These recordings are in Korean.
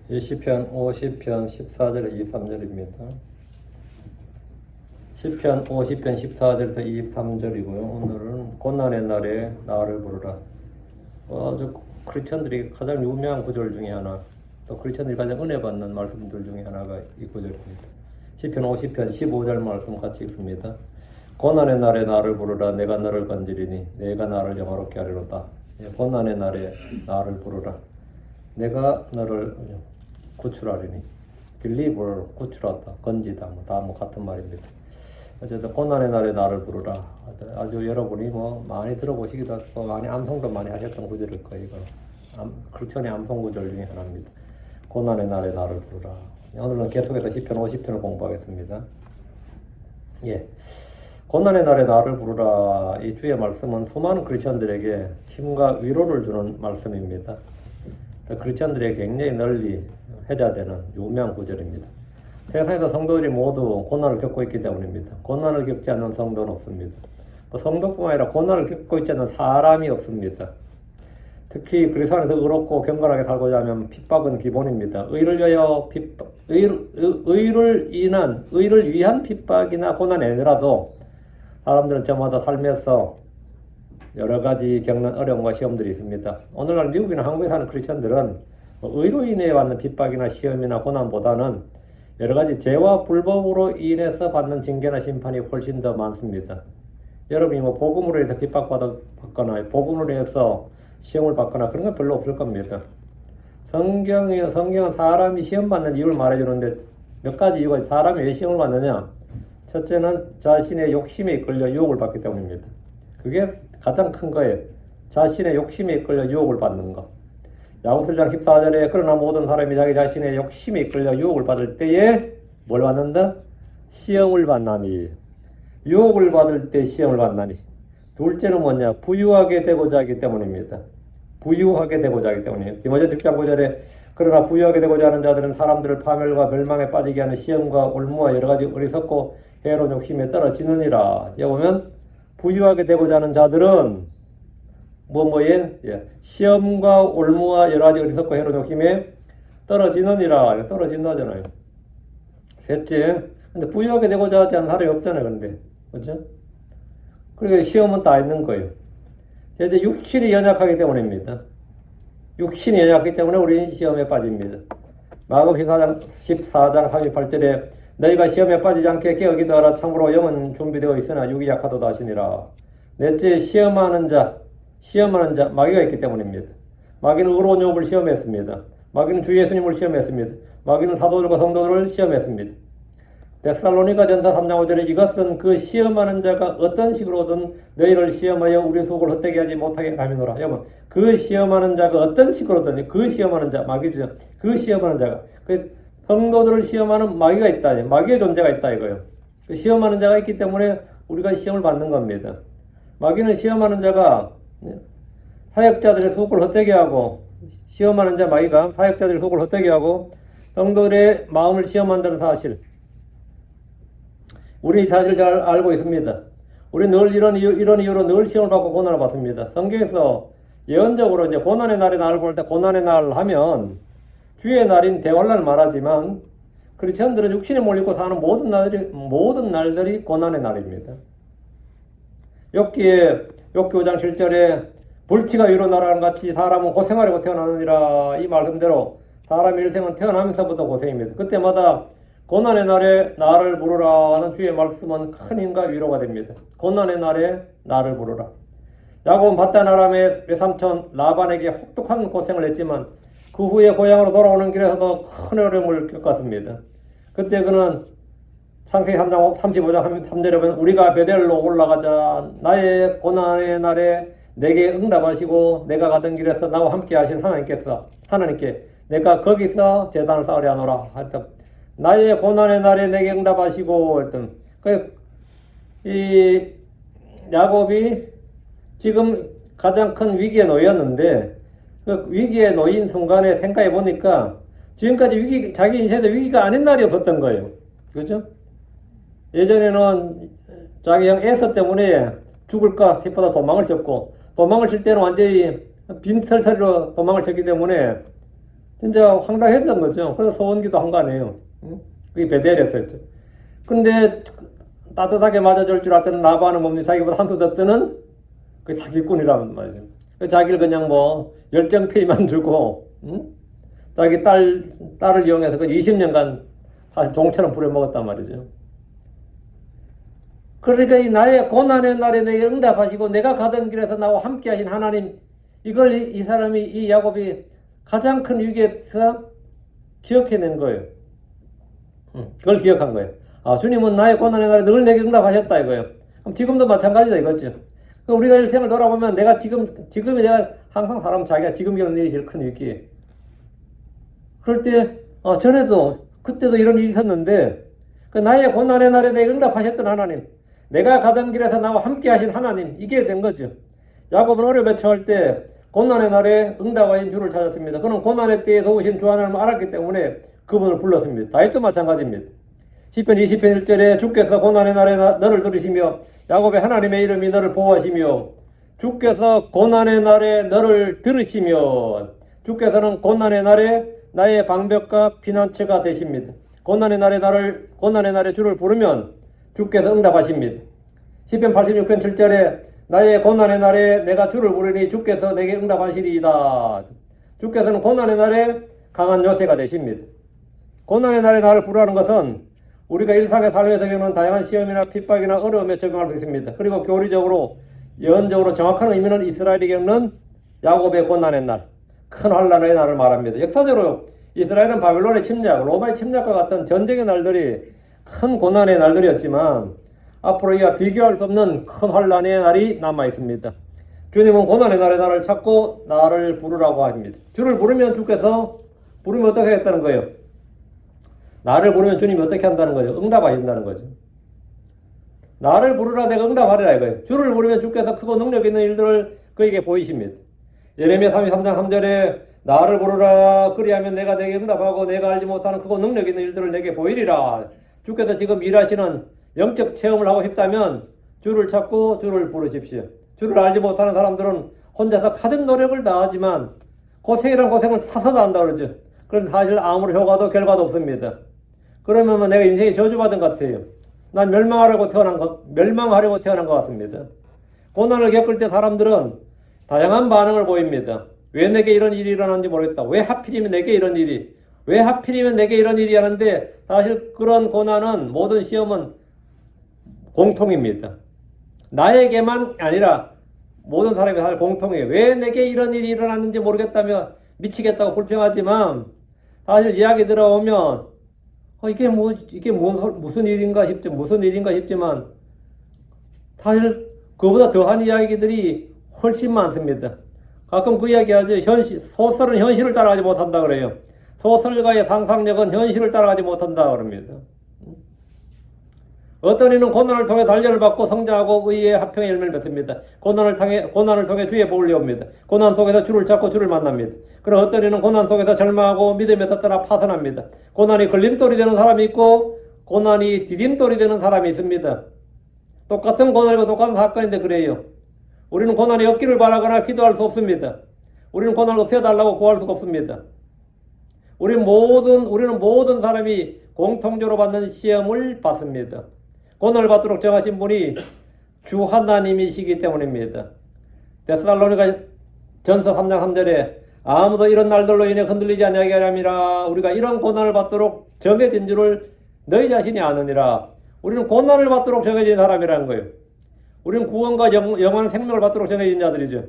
이 시편 50편 14절에서 23절입니다. 시편 50편 14절에서 23절이고요. 오늘은 고난의 날에 나를 부르라. 아주 크리스천들이 가장 유명한 구절 중에 하나, 또 크리스천들이 가장 은혜 받는 말씀들 중에 하나가 이 구절입니다. 시편 50편 15절 말씀 같이 읽습니다. 고난의 날에 나를 부르라. 내가 너를 건지리니 내가 나를 영화롭게 하리로다. 고난의 날에 나를 부르라. 내가 너를 구출하리니. deliver, 구출하다, 건지다, 다 같은 말입니다. 어쨌든 고난의 날에 나를 부르라. 아주 여러분이 많이 들어보시기도 하고 많이 암송도 많이 하셨던 구절일 거예요. 이거 크리스천의 암송 구절 중에 하나입니다. 고난의 날에 나를 부르라. 오늘은 계속해서 시편 50편을 공부하겠습니다. 고난의 날에 나를 부르라. 이 주의 말씀은 수많은 크리스천들에게 힘과 위로를 주는 말씀입니다. 크리스천들에게 굉장히 널리 회자되는 유명한 구절입니다. 세상에서 성도들이 모두 고난을 겪고 있기 때문입니다. 고난을 겪지 않는 성도는 없습니다. 성도뿐만 아니라 고난을 겪고 있지 않는 사람이 없습니다. 특히 그리스도 안에서 의롭고 경건하게 살고자 하면 핍박은 기본입니다. 의를 위한 핍박이나 고난이 아니라도 사람들은 저마다 삶에서 여러 가지 겪는 어려움과 시험들이 있습니다. 오늘날 미국이나 한국에 사는 크리스천들은 의로 인해 받는 핍박이나 시험이나 고난보다는 여러 가지 죄와 불법으로 인해서 받는 징계나 심판이 훨씬 더 많습니다. 여러분이 복음으로 해서 핍박받거나 복음으로 해서 시험을 받거나 그런 건 별로 없을 겁니다. 성경은 사람이 시험 받는 이유를 말해주는데 몇 가지 이유가 사람이 왜 시험을 받느냐? 첫째는 자신의 욕심에 이끌려 유혹을 받기 때문입니다. 그게 가장 큰 거예요. 자신의 욕심에 이끌려 유혹을 받는 것. 야고보서 1장 14절에 그러나 모든 사람이 자기 자신의 욕심에 이끌려 유혹을 받을 때에 뭘 받는다? 시험을 받나니. 유혹을 받을 때 시험을 받나니. 둘째는 뭐냐? 부유하게 되고자 하기 때문입니다. 부유하게 되고자 하기 때문이에요. 디모데 6장 9절에 그러나 부유하게 되고자 하는 자들은 사람들을 파멸과 멸망에 빠지게 하는 시험과 올무와 여러 가지 어리석고 해로운 욕심에 떨어지느니라. 여기 보면 부유하게 되고자 하는 자들은 시험과 올무와 여러 가지 어리석고 해로운 욕심에 떨어지느니라. 떨어진다잖아요. 셋째, 근데 부유하게 되고자 하지 않는 사람이 없잖아요. 근데 그렇죠? 그러니까 시험은 다 있는 거예요. 이제 육신이 연약하기 때문입니다. 육신이 연약하기 때문에 우리는 시험에 빠집니다. 마가복음 14장 38절에 너희가 시험에 빠지지 않게 깨어 기도하라. 참고로 영은 준비되어 있으나 육이 약하도다 하시니라. 넷째, 시험하는 자, 마귀가 있기 때문입니다. 마귀는 의로운 욥을 시험했습니다. 마귀는 주 예수님을 시험했습니다. 마귀는 사도들과 성도들을 시험했습니다. 데살로니가 전서 3장 5절에 이것은 그 시험하는 자가 어떤 식으로든 너희를 시험하여 우리 속을 헛되게 하지 못하게 함이노라. 여러분, 그 시험하는 자가 어떤 식으로든 그 시험하는 자, 마귀죠. 그 시험하는 자가 그 성도들을 시험하는 마귀가 있다. 마귀의 존재가 있다 이거예요. 그 시험하는 자가 있기 때문에 우리가 시험을 받는 겁니다. 마귀는 시험하는 자가 사역자들의 속을 헛되게 하고 시험하는 자 마귀가 사역자들의 속을 헛되게 하고 성도들의 마음을 시험한다는 사실 우리 사실 잘 알고 있습니다. 우리 늘 이런 이유로 늘 시험을 받고 고난을 받습니다. 성경에서 예언적으로 이제 고난의 날에 나를 볼 때 고난의 날 하면 주의 날인 대환란을 말하지만 크리스천들은 육신에 몰리고 사는 모든 날들이 고난의 날입니다. 욥기 5장 7절에 불치가 위로 날아가는 같이 사람은 고생하려고 태어나느니라. 이 말씀대로 사람의 일생은 태어나면서부터 고생입니다. 그때마다 고난의 날에 나를 부르라 하는 주의 말씀은 큰 힘과 위로가 됩니다. 고난의 날에 나를 부르라. 야곱은 밧단 아람의 외삼촌 라반에게 혹독한 고생을 했지만 그 후에 고향으로 돌아오는 길에서도 큰 어려움을 겪었습니다. 그때 그는 창세기 3장 35장 3절에 보면 우리가 베델로 올라가자 나의 고난의 날에 내게 응답하시고 내가 가던 길에서 나와 함께 하신 하나님께 내가 거기서 제단을 쌓으려 하노라. 나의 고난의 날에 내게 응답하시고 했던 이 야곱이 지금 가장 큰 위기에 놓였는데 그 위기에 놓인 순간에 생각해 보니까 지금까지 자기 인생에 위기가 아닌 날이 없었던 거예요. 그렇죠? 예전에는 자기 형 에서 때문에 죽을까 싶어서 도망을 쳤고 도망을 칠 때는 완전히 빈털터리로 도망을 쳤기 때문에 진짜 황당했던 거죠. 그래서 소원기도 한 거 아니에요. 응? 그게 베델이었었죠. 근데 따뜻하게 맞아줄 줄 알았더니 라반은 뭡니까? 자기보다 한 수 더 뜨는 그 사기꾼이란 말이죠. 자기를 그냥 뭐 열정페이만 주고, 응? 자기 딸을 이용해서 그 20년간 사실 종처럼 부려먹었단 말이죠. 그러니까 이 나의 고난의 날에 내게 응답하시고 내가 가던 길에서 나와 함께 하신 하나님, 이걸 이 사람이, 이 야곱이 가장 큰 위기에서 기억해낸 거예요. 그걸 기억한 거예요. 아, 주님은 나의 고난의 날에 늘 내게 응답하셨다 이거예요. 그럼 지금도 마찬가지다 이거죠. 우리가 일생을 돌아보면 지금이 내가 항상 사람 자기가 지금 겪는 일이 제일 큰 위기. 그럴 때, 전에도, 그때도 이런 일이 있었는데, 그 나의 고난의 날에 내게 응답하셨던 하나님, 내가 가던 길에서 나와 함께 하신 하나님, 이게 된 거죠. 야곱은 어려움에 처할 때, 고난의 날에 응답하신 주를 찾았습니다. 그는 고난의 때에 도우신 주 하나님을 알았기 때문에 그분을 불렀습니다. 다윗도 마찬가지입니다. 시편 20편 1절에 주께서 고난의 날에 너를 들으시며 야곱의 하나님의 이름이 너를 보호하시며 주께서 고난의 날에 너를 들으시며 주께서는 고난의 날에 나의 방벽과 피난처가 되십니다. 고난의 날에 주를 부르면 주께서 응답하십니다. 시편 86편 7절에 나의 고난의 날에 내가 주를 부르니 주께서 내게 응답하시리이다. 주께서는 고난의 날에 강한 요새가 되십니다. 고난의 날에 나를 부르라는 것은 우리가 일상의 삶에서 겪는 다양한 시험이나 핍박이나 어려움에 적용할 수 있습니다. 그리고 교리적으로 예언적으로 정확한 의미는 이스라엘이 겪는 야곱의 고난의 날, 큰 환난의 날을 말합니다. 역사적으로 이스라엘은 바벨론의 침략, 로마의 침략과 같은 전쟁의 날들이 큰 고난의 날들이었지만 앞으로 이와 비교할 수 없는 큰 환난의 날이 남아 있습니다. 주님은 고난의 날에 나를 찾고 나를 부르라고 합니다. 주를 부르면 주께서 부르면 어떻게 하겠다는 거예요? 나를 부르면 주님이 어떻게 한다는 거죠? 응답하신다는 거죠. 나를 부르라 내가 응답하리라 이거예요. 주를 부르면 주께서 크고 능력 있는 일들을 그에게 보이십니다. 예레미야 33장 3절에 나를 부르라 그리하면 내가 내게 응답하고 내가 알지 못하는 크고 능력 있는 일들을 내게 보이리라. 주께서 지금 일하시는 영적 체험을 하고 싶다면 주를 찾고 주를 부르십시오. 주를 알지 못하는 사람들은 혼자서 가진 노력을 다하지만 고생이란 고생을 사서도 한다 그러죠. 그런데 사실 아무런 효과도 결과도 없습니다. 그러면 내가 인생이 저주받은 것 같아요. 난 멸망하려고 태어난 것 같습니다. 고난을 겪을 때 사람들은 다양한 반응을 보입니다. 왜 내게 이런 일이 일어났는지 모르겠다. 왜 하필이면 내게 이런 일이 하는데 사실 그런 고난은 모든 시험은 공통입니다. 나에게만 아니라 모든 사람이 사실 공통이에요. 왜 내게 이런 일이 일어났는지 모르겠다며 미치겠다고 불평하지만 사실 이야기 들어오면 이게 무슨 일인가 싶지만 사실 그보다 더한 이야기들이 훨씬 많습니다. 가끔 그 이야기 하죠. 소설은 현실을 따라가지 못한다 그래요. 소설가의 상상력은 현실을 따라가지 못한다 그럽니다. 어떤 이는 고난을 통해 단련을 받고 성장하고 의의 화평의 열매를 맺습니다. 고난을 통해 주의 복을 이옵니다. 고난 속에서 주를 찾고 주를 만납니다. 그럼 어떤 이는 고난 속에서 절망하고 믿음에서 떠나 파산합니다. 고난이 걸림돌이 되는 사람이 있고 고난이 디딤돌이 되는 사람이 있습니다. 똑같은 고난이고 똑같은 사건인데 그래요. 우리는 고난이 없기를 바라거나 기도할 수 없습니다. 우리는 고난을 없애달라고 구할 수가 없습니다. 우리는 모든 사람이 공통적으로 받는 시험을 받습니다. 고난을 받도록 정하신 분이 주 하나님이시기 때문입니다. 데살로니가 전서 3장 3절에 아무도 이런 날들로 인해 흔들리지 아니하게 하려니라. 우리가 이런 고난을 받도록 정해진 줄을 너희 자신이 아느니라. 우리는 고난을 받도록 정해진 사람이라는 거예요. 우리는 구원과 영원한 생명을 받도록 정해진 자들이죠.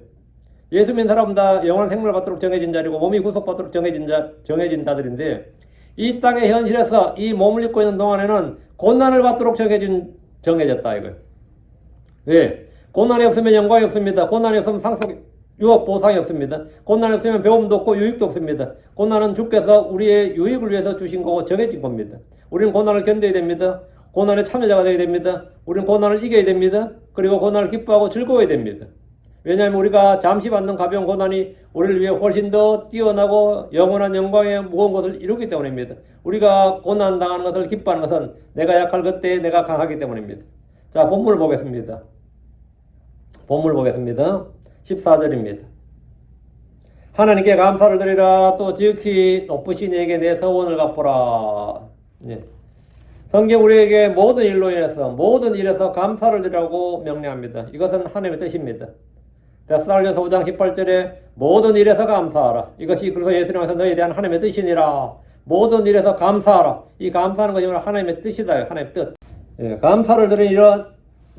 예수 믿는 사람은 다 영원한 생명을 받도록 정해진 자리고 몸이 구속받도록 정해진 자들인데 이 땅의 현실에서 이 몸을 입고 있는 동안에는 고난을 받도록 정해졌다 이거예요. 왜? 고난이 없으면 영광이 없습니다. 고난이 없으면 유업 보상이 없습니다. 고난이 없으면 배움도 없고 유익도 없습니다. 고난은 주께서 우리의 유익을 위해서 주신 거고 정해진 겁니다. 우리는 고난을 견뎌야 됩니다. 고난의 참여자가 되어야 됩니다. 우리는 고난을 이겨야 됩니다. 그리고 고난을 기뻐하고 즐거워야 됩니다. 왜냐하면 우리가 잠시 받는 가벼운 고난이 우리를 위해 훨씬 더 뛰어나고 영원한 영광의 무거운 것을 이루기 때문입니다. 우리가 고난당하는 것을 기뻐하는 것은 내가 약할 그때 내가 강하기 때문입니다. 자, 본문을 보겠습니다. 14절입니다. 하나님께 감사를 드리라. 또 지극히 높으신 이에게 내 서원을 갚으라. 예. 성경 우리에게 모든 일로 인해서 모든 일에서 감사를 드리라고 명령합니다. 이것은 하나님의 뜻입니다. 데살로니가서 5장 18절에 모든 일에서 감사하라. 이것이 그리스도 예수님께서 너희에 대한 하나님의 뜻이니라. 모든 일에서 감사하라. 이 감사하는 것이 하나님의 뜻이다. 하나님의 뜻. 예, 감사를 드리는 이런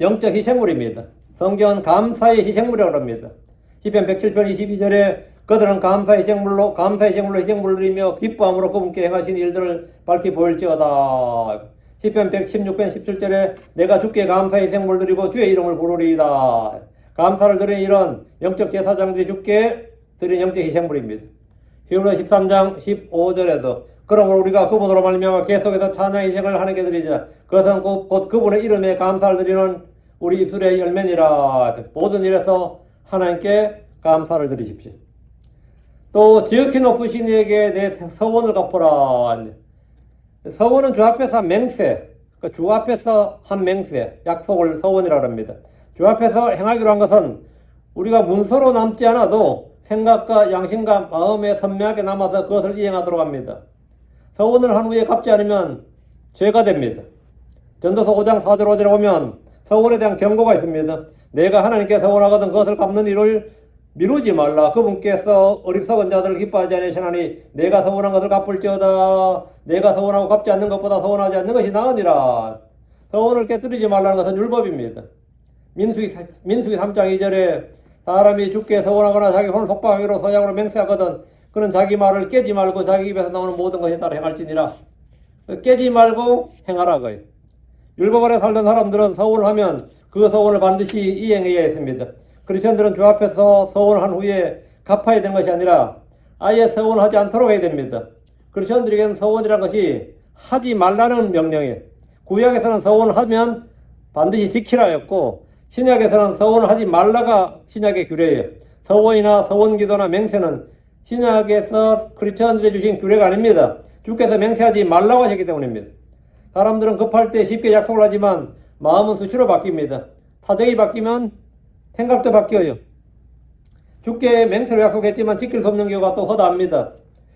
영적 희생물입니다. 성경은 감사의 희생물이라고 합니다. 시편 107편 22절에 그들은 감사의 희생물로 희생물을 드리며 기뻐함으로 그분께 행하신 일들을 밝히 보일지어다. 시편 116편 17절에 내가 주께 감사의 희생물을 드리고 주의 이름을 부르리이다. 감사를 드리는 이런 영적 제사장들이 주께 드린 영적 희생물입니다. 히브리서 13장 15절에도 그러므로 우리가 그분으로 말미암아 계속해서 찬양 희생을 하나님께 드리자. 그것은 곧 그분의 이름에 감사를 드리는 우리 입술의 열매니라. 모든 일에서 하나님께 감사를 드리십시오. 또 지극히 높으신 이에게 내 서원을 갚으라. 서원은 주 앞에서 한 맹세, 주 앞에서 한 맹세, 약속을 서원이라고 합니다. 주 앞에서 행하기로 한 것은 우리가 문서로 남지 않아도 생각과 양심과 마음에 선명하게 남아서 그것을 이행하도록 합니다. 서원을 한 후에 갚지 않으면 죄가 됩니다. 전도서 5장 4절 5절에 보면 서원에 대한 경고가 있습니다. 내가 하나님께 서원하거든 그것을 갚는 일을 미루지 말라. 그분께서 어리석은 자들을 기뻐하지 않으시나니 내가 서원한 것을 갚을지어다. 내가 서원하고 갚지 않는 것보다 서원하지 않는 것이 나으니라. 서원을 깨뜨리지 말라는 것은 율법입니다. 민수기 3장 2절에 사람이 주께 서원하거나 자기 혼을 속박하기로 서약으로 맹세하거든 그는 자기 말을 깨지 말고 자기 입에서 나오는 모든 것에 따라 행할지니라. 깨지 말고 행하라 거예요. 율법 아래 살던 사람들은 서원을 하면 그 서원을 반드시 이행해야 했습니다. 크리스천들은 주 앞에서 서원을 한 후에 갚아야 되는 것이 아니라 아예 서원을 하지 않도록 해야 됩니다. 크리스천들에게는 서원이라는 것이 하지 말라는 명령이에요. 구약에서는 서원을 하면 반드시 지키라였고 신약에서는 서원을 하지 말라가 신약의 규례예요. 서원이나 서원기도나 맹세는 신약에서 크리스천들이 주신 규례가 아닙니다. 주께서 맹세하지 말라고 하셨기 때문입니다. 사람들은 급할 때 쉽게 약속을 하지만 마음은 수치로 바뀝니다. 사정이 바뀌면 생각도 바뀌어요. 주께 맹세로 약속했지만 지킬 수 없는 경우가 또 허다합니다.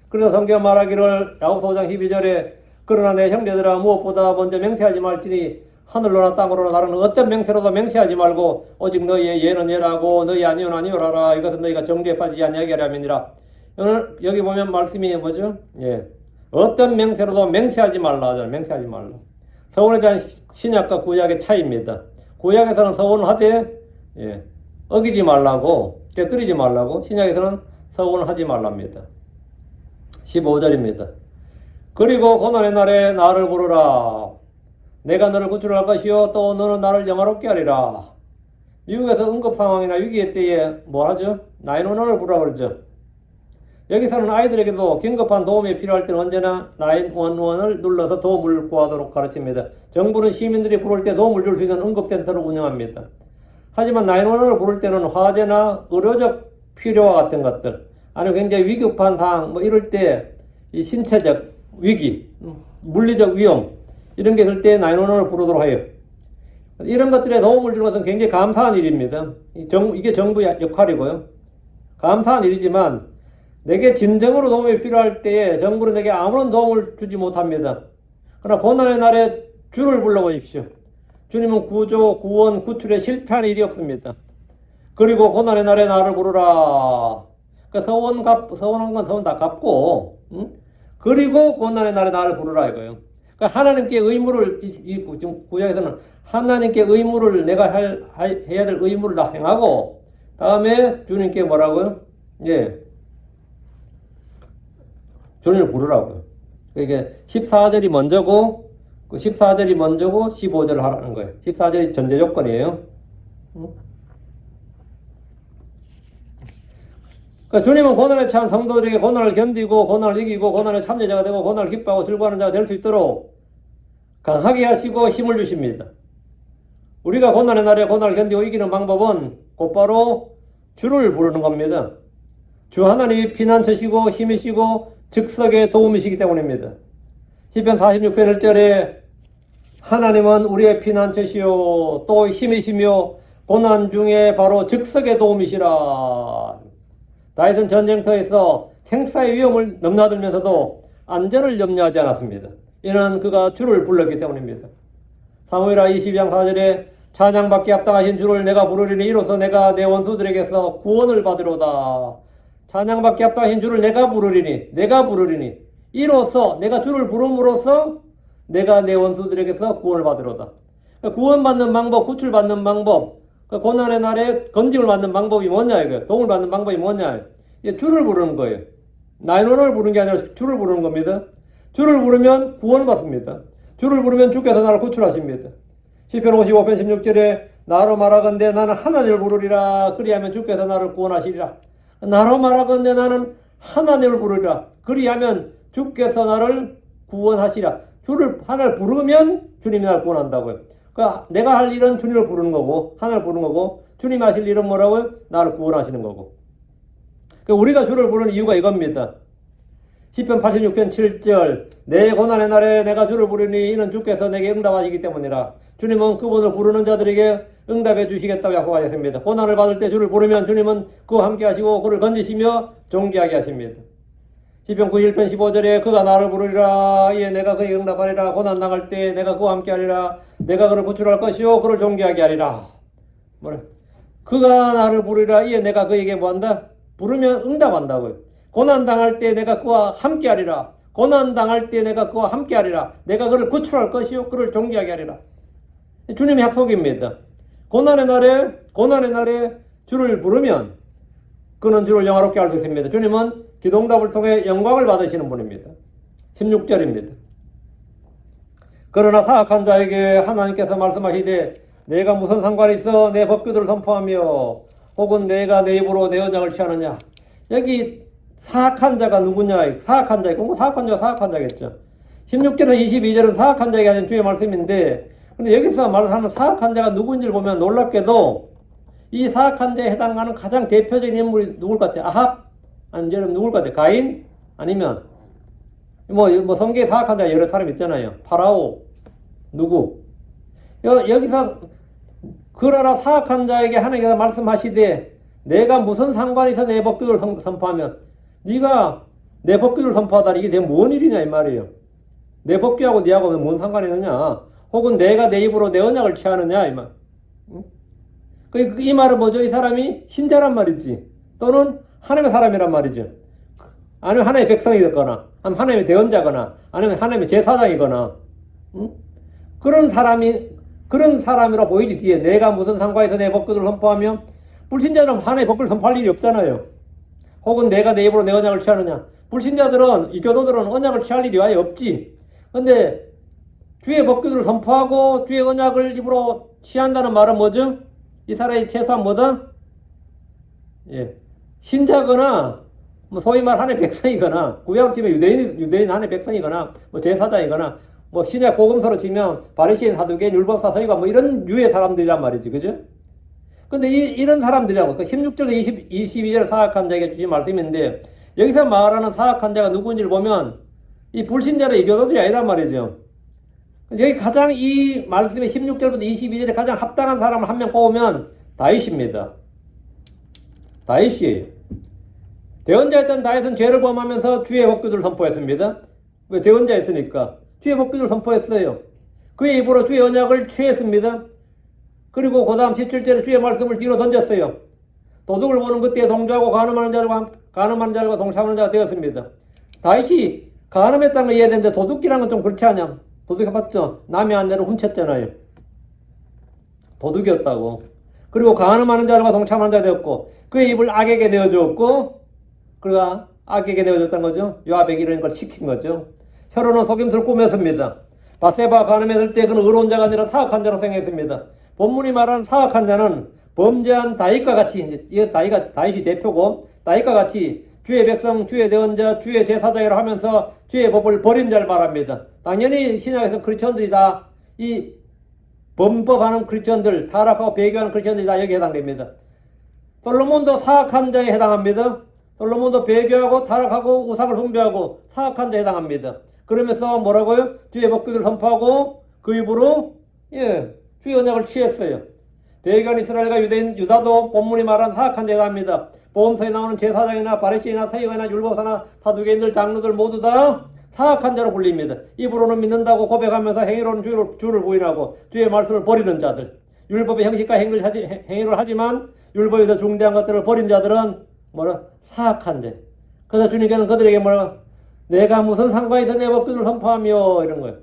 그래서 성경 말하기를 야고보서 5장 12절에 그러나 내 형제들아 무엇보다 먼저 맹세하지 말지니 하늘로나 땅으로나 다른 어떤 맹세로도 맹세하지 말고 오직 너희의 예는 예라고 너희 아니오는 아니오라라. 이것은 너희가 정죄에 빠지지 아니하게 하려 함이니라. 여기 보면 말씀이 뭐죠? 예. 어떤 맹세로도 맹세하지 말라. 맹세하지 말라. 서원에 대한 신약과 구약의 차이입니다. 구약에서는 서원을 하되 예, 어기지 말라고 깨뜨리지 말라고 신약에서는 서원을 하지 말랍니다. 15절입니다. 그리고 고난의 날에 나를 부르라. 내가 너를 구출할 것이요 또 너는 나를 영화롭게 하리라. 미국에서 응급 상황이나 위기의 때에 뭐 하죠? 911을 부르라 그러죠. 여기서는 아이들에게도 긴급한 도움이 필요할 때는 언제나 911을 눌러서 도움을 구하도록 가르칩니다. 정부는 시민들이 부를 때 도움을 줄 수 있는 응급센터를 운영합니다. 하지만 911을 부를 때는 화재나 의료적 필요와 같은 것들, 아니면 굉장히 위급한 상황, 뭐 이럴 때 이 신체적 위기, 물리적 위험 이런 게 있을 때 911을 부르도록 해요. 이런 것들에 도움을 주는 것은 굉장히 감사한 일입니다. 이게 정부의 역할이고요. 감사한 일이지만 내게 진정으로 도움이 필요할 때에 정부는 내게 아무런 도움을 주지 못합니다. 그러나 고난의 날에 주를 불러보십시오. 주님은 구조, 구원, 구출에 실패한 일이 없습니다. 그리고 고난의 날에 나를 부르라. 그러니까 서원한 건 서원 다 갚고, 그리고 고난의 날에 나를 부르라 이거예요. 그러니까 하나님께 의무를, 지금 구약에서는 하나님께 의무를 내가 해야 될 의무를 다 행하고, 다음에 주님께 뭐라고요? 예. 주님을 부르라고요. 이게 14절이 먼저고, 그 14절이 먼저고 15절을 하라는 거예요. 14절이 전제 조건이에요. 그러니까 주님은 고난에 처한 성도들에게 고난을 견디고 고난을 이기고 고난의 참여자가 되고 고난을 기뻐하고 즐거워하는 자가 될 수 있도록 강하게 하시고 힘을 주십니다. 우리가 고난의 날에 고난을 견디고 이기는 방법은 곧바로 주를 부르는 겁니다. 주 하나님이 피난처시고 힘이시고 즉석의 도움이시기 때문입니다. 시편 46편 1절에 하나님은 우리의 피난처시요 또 힘이시며 고난 중에 바로 즉석의 도움이시라. 다윗은 전쟁터에서 생사의 위험을 넘나들면서도 안전을 염려하지 않았습니다. 이는 그가 주를 불렀기 때문입니다. 사무엘하 22장 4절에 찬양받기 합당하신 주를 내가 부르리니 이로써 내가 내 원수들에게서 구원을 받으로다. 찬양받기 합당하신 주를 내가 부르리니 이로써 내가 주를 부름으로써 내가 내 원수들에게서 구원을 받으로다. 구원받는 방법, 구출받는 방법, 고난의 날에 건짐을 받는 방법이 뭐냐 이거, 도움을 받는 방법이 뭐냐, 주를 부르는 거예요. 나의 논을 부르는 게 아니라 주를 부르는 겁니다. 주를 부르면 구원을 받습니다. 주를 부르면 주께서 나를 구출하십니다. 시편 55편 16절에 나로 말하건대 나는 하나님을 부르리라 그리하면 주께서 나를 구원하시리라. 나로 말하건대 나는 하나님을 부르리라 그리하면 주께서 나를 구원하시리라. 하나를 부르면 주님이 나를 구원한다고요. 그러니까 내가 할 일은 주님을 부르는 거고, 하나를 부르는 거고, 주님이 하실 일은 뭐라고요? 나를 구원하시는 거고. 그러니까 우리가 주를 부르는 이유가 이겁니다. 시편 86편 7절 내 고난의 날에 내가 주를 부르니 이는 주께서 내게 응답하시기 때문이라. 주님은 그분을 부르는 자들에게 응답해 주시겠다고 약속하셨습니다. 고난을 받을 때 주를 부르면 주님은 그와 함께 하시고 그를 건지시며 존귀하게 하십니다. 시편 91편 15절에 그가 나를 부르리라 이에 내가 그에게 응답하리라. 고난 당할 때 내가 그와 함께 하리라. 내가 그를 구출할 것이요 그를 존귀하게 하리라. 뭐래? 그가 나를 부르리라 이에 내가 그에게 뭐한다? 부르면 응답한다고요. 고난 당할 때 내가 그와 함께 하리라. 고난 당할 때 내가 그와 함께 하리라. 내가 그를 구출할 것이요 그를 존귀하게 하리라. 주님의 약속입니다. 고난의 날에 주를 부르면 그는 주를 영화롭게 할 수 있습니다. 주님은 기도응답을 통해 영광을 받으시는 분입니다. 16절입니다. 그러나 사악한 자에게 하나님께서 말씀하시되 내가 무슨 상관이 있어 내 법규들을 선포하며 혹은 내가 내 입으로 내 언약을 취하느냐. 여기 사악한 자가 누구냐. 사악한 자이고 사악한 자겠죠. 16절에서 22절은 사악한 자에게 하신 주의 말씀인데, 근데 여기서 말하는 사악한 자가 누구인지를 보면 놀랍게도 이 사악한 자에 해당하는 가장 대표적인 인물이 누굴 것 같아요? 아합? 아니면 여러분 누굴 것 같아요? 가인? 아니면 뭐 성경에 사악한 자가 여러 사람 있잖아요. 파라오 누구? 여기서 그러나 사악한 자에게 하나님께서 말씀하시되 내가 무슨 상관이 있어 내 법규를 선포하면, 네가 내 법규를 선포하다니 이게 뭔 일이냐 이 말이에요. 내 법규하고 네하고 뭔 상관이 있느냐. 혹은 내가 내 입으로 내 언약을 취하느냐 이 말. 이 말은 뭐죠? 이 사람이 신자란 말이지, 또는 하나님의 사람이란 말이죠. 아니면 하나님의 백성이거나, 아니면 하나님의 대언자거나, 아니면 하나님의 제사장이거나, 그런 사람이라 보이지. 뒤에 내가 무슨 상관에서 내 법규를 선포하며, 불신자들은 하나님의 법규를 선포할 일이 없잖아요. 혹은 내가 내 입으로 내 언약을 취하느냐. 불신자들은, 이 교도들은 언약을 취할 일이 아예 없지. 근데 주의 법규를 선포하고 주의 언약을 입으로 취한다는 말은 뭐죠? 이 사람이 최소한 뭐다? 신자거나, 소위 말 하나님의 백성이거나, 구약집에 유대인 하나님의 백성이거나, 제사장이거나, 신약 복음서로 치면 바리새인, 사두개인, 율법사, 서기관 이런 유의 사람들이란 말이지, 그죠? 근데 이런 사람들이라고, 16절에서 22절 사악한 자에게 주신 말씀인데, 여기서 말하는 사악한 자가 누구인지를 보면 이 불신자의 이교도들이 아니란 말이죠. 여기 가장 이 말씀의 16절부터 22절에 가장 합당한 사람을 한 명 꼽으면 다윗입니다. 다윗이에요. 대언자였던 다윗은 죄를 범하면서 주의 법규들을 선포했습니다. 왜? 대언자였으니까 주의 법규들을 선포했어요. 그의 입으로 주의 언약을 취했습니다. 그리고 그 다음 17절에 주의 말씀을 뒤로 던졌어요. 도둑을 보는 그때에 동조하고 가늠하는 자들과 동참하는 자가 되었습니다. 다윗이 가늠했다는 걸 이해되는데 도둑이라는 건 좀 그렇지 않냐? 도둑이 봤죠? 남의 안내를 훔쳤잖아요. 도둑이었다고. 그리고 가늠하는 자들과 동참하는 자가 되었고, 그의 입을 악에게 내어주었고, 그가 악에게 내어줬다는 거죠. 요압에게 이런 걸 시킨 거죠. 혀로는 속임수를 꾸몄습니다. 바세바가 가늠했을 때 그는 의로운 자가 아니라 사악한 자로 생각했습니다. 본문이 말하는 사악한 자는 범죄한 다윗과 같이, 다윗이 대표고, 다윗과 같이 주의 백성, 주의 대언자, 주의 제사장이라 하면서 주의 법을 버린 자를 말합니다. 당연히 신약에서 크리스천들이 다 이 범법하는 크리스천들, 타락하고 배교하는 크리스천들이 다 여기에 해당됩니다. 솔로몬도 사악한 자에 해당합니다. 솔로몬도 배교하고 타락하고 우상을 숭배하고 사악한 자에 해당합니다. 그러면서 뭐라고요? 주의 법규를 선포하고 그 입으로 주의 언약을 취했어요. 배교한 이스라엘과 유다도 본문이 말한 사악한 자에 해당합니다. 보험서에 나오는 제사장이나 바리새인이나 서기관이나 율법사나 사두개인들 장로들 모두 다 사악한 자로 불립니다. 입으로는 믿는다고 고백하면서 행위로는 주를 부인하고 주의 말씀을 버리는 자들. 율법의 형식과 행위를 하지만 율법에서 중대한 것들을 버린 자들은 사악한 자. 그래서 주님께서는 그들에게 내가 무슨 상관이 있어 내 법규를 선포하며 이런 거예요.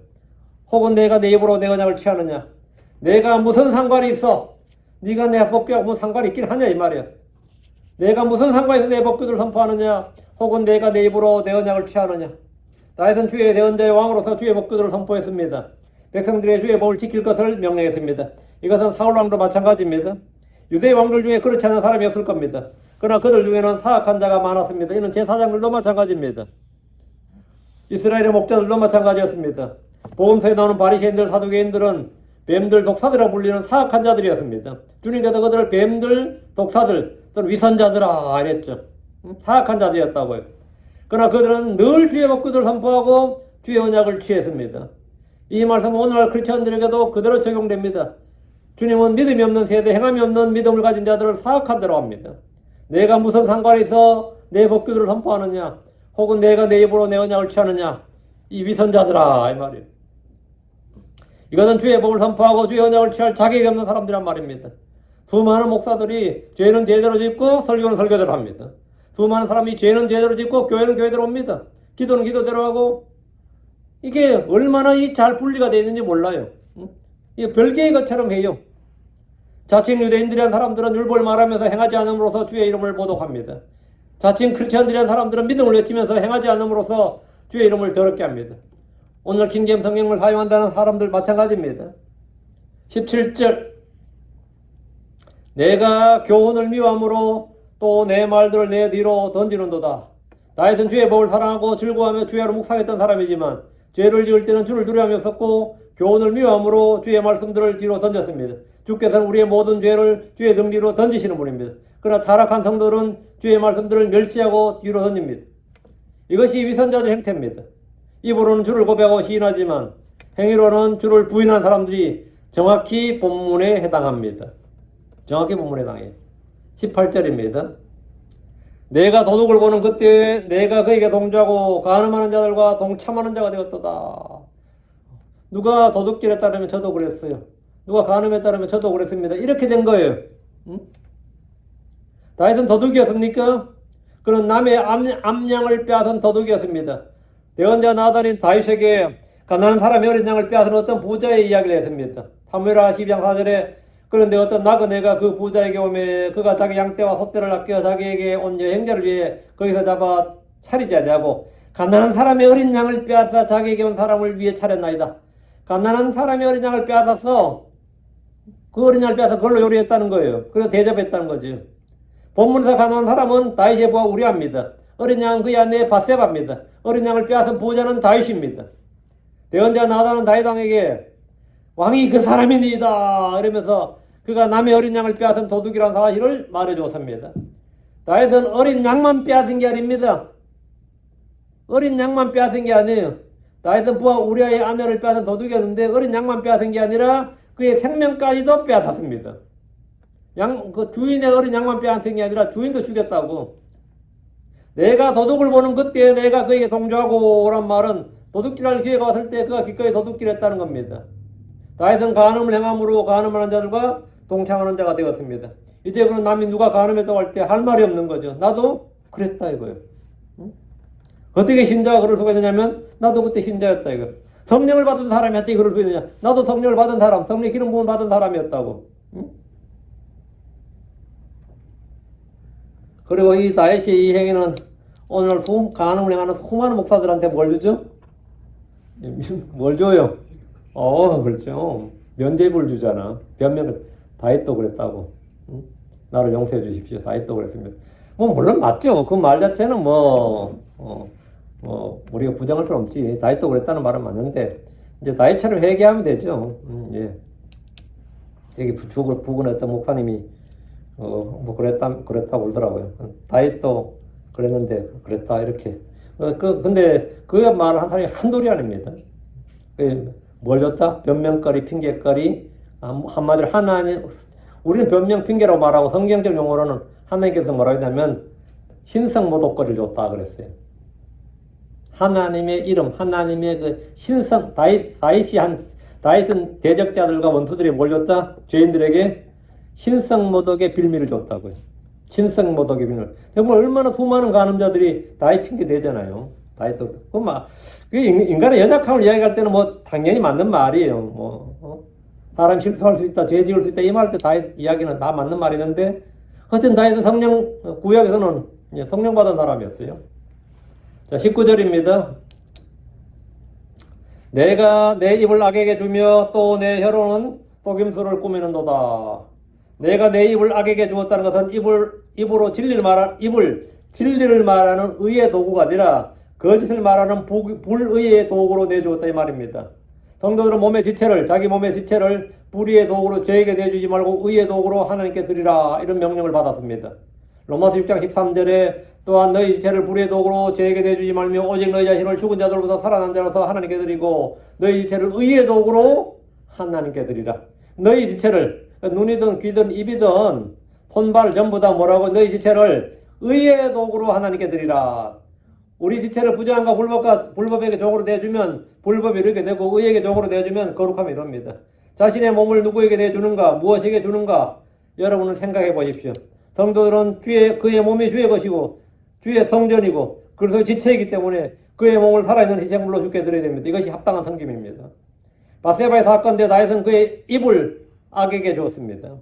혹은 내가 내 입으로 내 언약을 취하느냐. 내가 무슨 상관이 있어. 네가 내 법규하고 무슨 상관이 있긴 하냐 이 말이야. 내가 무슨 상관이 있어 내 법규를 선포하느냐. 혹은 내가 내 입으로 내 언약을 취하느냐. 다윗은 주의 대언자의 왕으로서 주의 법규들을 선포했습니다. 백성들의 주의 법을 지킬 것을 명령했습니다. 이것은 사울 왕도 마찬가지입니다. 유대 왕들 중에 그렇지 않은 사람이 없을 겁니다. 그러나 그들 중에는 사악한 자가 많았습니다. 이는 제사장들도 마찬가지입니다. 이스라엘의 목자들도 마찬가지였습니다. 복음서에 나오는 바리새인들, 사두개인들은 뱀들, 독사들이라 불리는 사악한 자들이었습니다. 주님께서 그들을 뱀들, 독사들 또는 위선자들아 이랬죠. 사악한 자들이었다고요. 그러나 그들은 늘 주의 법규들을 선포하고 주의 언약을 취했습니다. 이 말씀은 오늘날 크리스천들에게도 그대로 적용됩니다. 주님은 믿음이 없는 세대, 행함이 없는 믿음을 가진 자들을 사악한 자로 합니다. 내가 무슨 상관이 있어 내 법규들을 선포하느냐, 혹은 내가 내 입으로 내 언약을 취하느냐, 이 위선자들아 이 말이에요. 이것은 주의 법을 선포하고 주의 언약을 취할 자격이 없는 사람들이란 말입니다. 수많은 목사들이 죄는 제대로 짓고 설교는 설교대로 합니다. 수많은 사람이 죄는 제대로 짓고 교회는 교회대로 옵니다. 기도는 기도대로 하고 이게 얼마나 잘 분리가 되어 있는지 몰라요. 이게 별개의 것처럼 해요. 자칭 유대인들이란 사람들은 율법을 말하면서 행하지 않음으로써 주의 이름을 모독합니다. 자칭 크리스천들이란 사람들은 믿음을 외치면서 행하지 않음으로써 주의 이름을 더럽게 합니다. 오늘 킹제임 성경을 사용한다는 사람들 마찬가지입니다. 17절 내가 교훈을 미워함으로 또 내 말들을 내 뒤로 던지는도다. 다윗은 주의 법을 사랑하고 즐거워하며 주야로 묵상했던 사람이지만 죄를 지을 때는 주를 두려움이 없었고 교훈을 미워함으로 주의 말씀들을 뒤로 던졌습니다. 주께서는 우리의 모든 죄를 주의 등 뒤로 던지시는 분입니다. 그러나 타락한 성도들은 주의 말씀들을 멸시하고 뒤로 던집니다. 이것이 위선자들 행태입니다. 입으로는 주를 고백하고 시인하지만 행위로는 주를 부인한 사람들이 정확히 본문에 해당합니다. 정확히 본문에 해당해요. 18절입니다. 내가 도둑을 보는 그때 내가 그에게 동조하고 간음하는 자들과 동참하는 자가 되었도다. 누가 도둑질에 따르면 저도 그랬어요. 누가 간음에 따르면 저도 그랬습니다. 이렇게 된 거예요. 다윗은 도둑이었습니까? 그는 남의 암양을 빼앗은 도둑이었습니다. 대언자 나단인 다윗에게 가난한 사람의 어린 양을 빼앗은 어떤 부자의 이야기를 했습니다. 사무엘하 12장 4절에 그런데 어떤 나그네가 그 부자에게 오매 그가 자기 양떼와 소떼를 아껴 자기에게 온 여행자를 위해 거기서 잡아 차리지 아니하고 가난한 사람의 어린 양을 빼앗아 자기에게 온 사람을 위해 차렸나이다. 가난한 사람의 어린 양을 빼앗아서 그 어린 양을 빼앗아 그걸로 요리했다는 거예요. 그래서 대접했다는 거죠. 본문에서 가난한 사람은 다윗의 부하 우리아입니다. 어린 양은 그의 아내 밧세바입니다. 어린 양을 빼앗은 부자는 다윗입니다. 대언자 나단은 다윗 왕에게 왕이 그 사람이니이다 이러면서 그가 남의 어린 양을 빼앗은 도둑이라는 사실을 말해주었습니다. 다윗은 어린 양만 빼앗은 게 아닙니다. 어린 양만 빼앗은 게 아니에요. 다윗은 부하 우리아의 아내를 빼앗은 도둑이었는데 어린 양만 빼앗은 게 아니라 그의 생명까지도 빼앗았습니다. 그 주인의 어린 양만 빼앗은 게 아니라 주인도 죽였다고. 내가 도둑을 보는 그때 내가 그에게 동조하고 오란 말은 도둑질할 기회가 왔을 때 그가 기꺼이 도둑질했다는 겁니다. 다윗은 간음을 행함으로 간음하는 자들과 동참하는 자가 되었습니다. 이제 그는 남이 누가 간음했다고 할 때 할 말이 없는 거죠. 나도 그랬다 이거예요. 어떻게 신자가 그럴 수가 있느냐면 나도 그때 신자였다 이거. 성령을 받은 사람이 어떻게 그럴 수 있느냐. 나도 성령을 받은 사람, 성령 기름 부음 받은 사람이었다고. 그리고 이 다윗의 이 행위는 오늘 간음을 행하는 수많은 목사들한테 뭘 주죠? 뭘 줘요? 그렇죠. 면죄부를 주잖아. 변명을. 다윗도 그랬다고. 나를 용서해 주십시오. 다윗도 그랬습니다. 물론 맞죠. 그 말 자체는 우리가 부정할 수는 없지. 다윗도 그랬다는 말은 맞는데, 이제 다윗처럼 회개하면 되죠. 예. 여기 부근했던 목사님이, 그랬다고 그러더라고요. 다윗도 그랬는데, 그랬다, 이렇게. 근데 그 말을 한 사람이 한둘이 아닙니다. 뭘 줬다? 변명거리, 핑계거리, 한마디로 하나님, 우리는 변명, 핑계라고 말하고 성경적 용어로는 하나님께서 뭐라고 했냐면 신성모독거리를 줬다 그랬어요. 하나님의 이름, 하나님의 그 신성, 다윗은 대적자들과 원수들이 몰렸다? 죄인들에게 신성모독의 빌미를 줬다고요. 신성모독의 빌미를. 정말 얼마나 수많은 간음자들이 다윗 핑계 대잖아요. 다윗도. 인간의 연약함을 이야기할 때는 뭐 당연히 맞는 말이에요. 사람 실수할 수 있다, 죄 지을 수 있다, 이 말 때 다윗 이야기는 다 맞는 말이는데, 어쨌든 다윗은 구약에서는 성령 받은 사람이었어요. 자, 19절입니다. 내가 내 입을 악에게 주며 또 내 혀로는 속임수를 꾸미는도다. 내가 내 입을 악에게 주었다는 것은 입으로 진리를 말하는 의의 도구가 아니라 거짓을 말하는 불의의 도구로 내주었다 이 말입니다. 성도들은 자기 몸의 지체를 불의의 도구로 죄에게 내주지 말고 의의 도구로 하나님께 드리라 이런 명령을 받았습니다. 로마서 6장 13절에 또한 너희 지체를 불의의 도구로 죄에게 내주지 말며 오직 너희 자신을 죽은 자들보다 살아난 자로서 하나님께 드리고 너희 지체를 의의 도구로 하나님께 드리라. 너희 지체를 눈이든 귀든 입이든 손발 전부 다 뭐라고 너희 지체를 의의 도구로 하나님께 드리라. 우리 지체를 부정함과 불법에게 종으로 내주면 불법이 이렇게 되고 의에게 종으로 내주면 거룩함이 이럽니다. 자신의 몸을 누구에게 내주는가 무엇에게 주는가 여러분은 생각해 보십시오. 성도들은 그의 몸이 주의 것이고 주의 성전이고 그래서 지체이기 때문에 그의 몸을 살아있는 희생물로 주께 드려야 됩니다. 이것이 합당한 섬김입니다. 바세바의 사건 때 다윗은 그의 입을 악에게 주었습니다.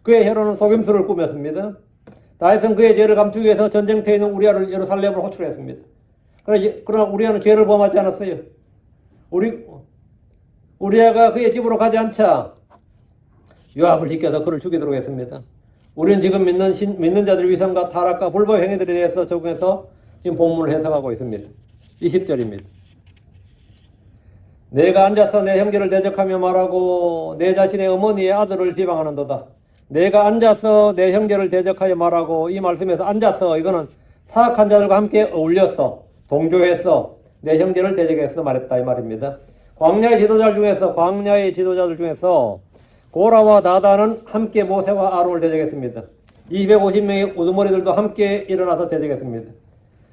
그의 혀로는 속임수를 꾸몄습니다. 다윗은 그의 죄를 감추기 위해서 전쟁터에 있는 우리아를 예루살렘으로 호출했습니다. 그러나 우리아는 죄를 범하지 않았어요. 우리아가 그의 집으로 가지 않자 요압을 지켜서 그를 죽이도록 했습니다. 우리는 지금 믿는 자들의 위선과 타락과 불법 행위들에 대해서 적용해서 지금 본문을 해석하고 있습니다. 20절입니다. 내가 앉아서 내 형제를 대적하며 말하고 내 자신의 어머니의 아들을 비방하는도다. 내가 앉아서 내 형제를 대적하여 말하고 이 말씀에서 앉아서 이거는 사악한 자들과 함께 어울려서 동조해서 내 형제를 대적해서 말했다 이 말입니다. 광야의 지도자들 중에서 고라와 다다는 함께 모세와 아론을 대적했습니다. 250명의 우두머리들도 함께 일어나서 대적했습니다.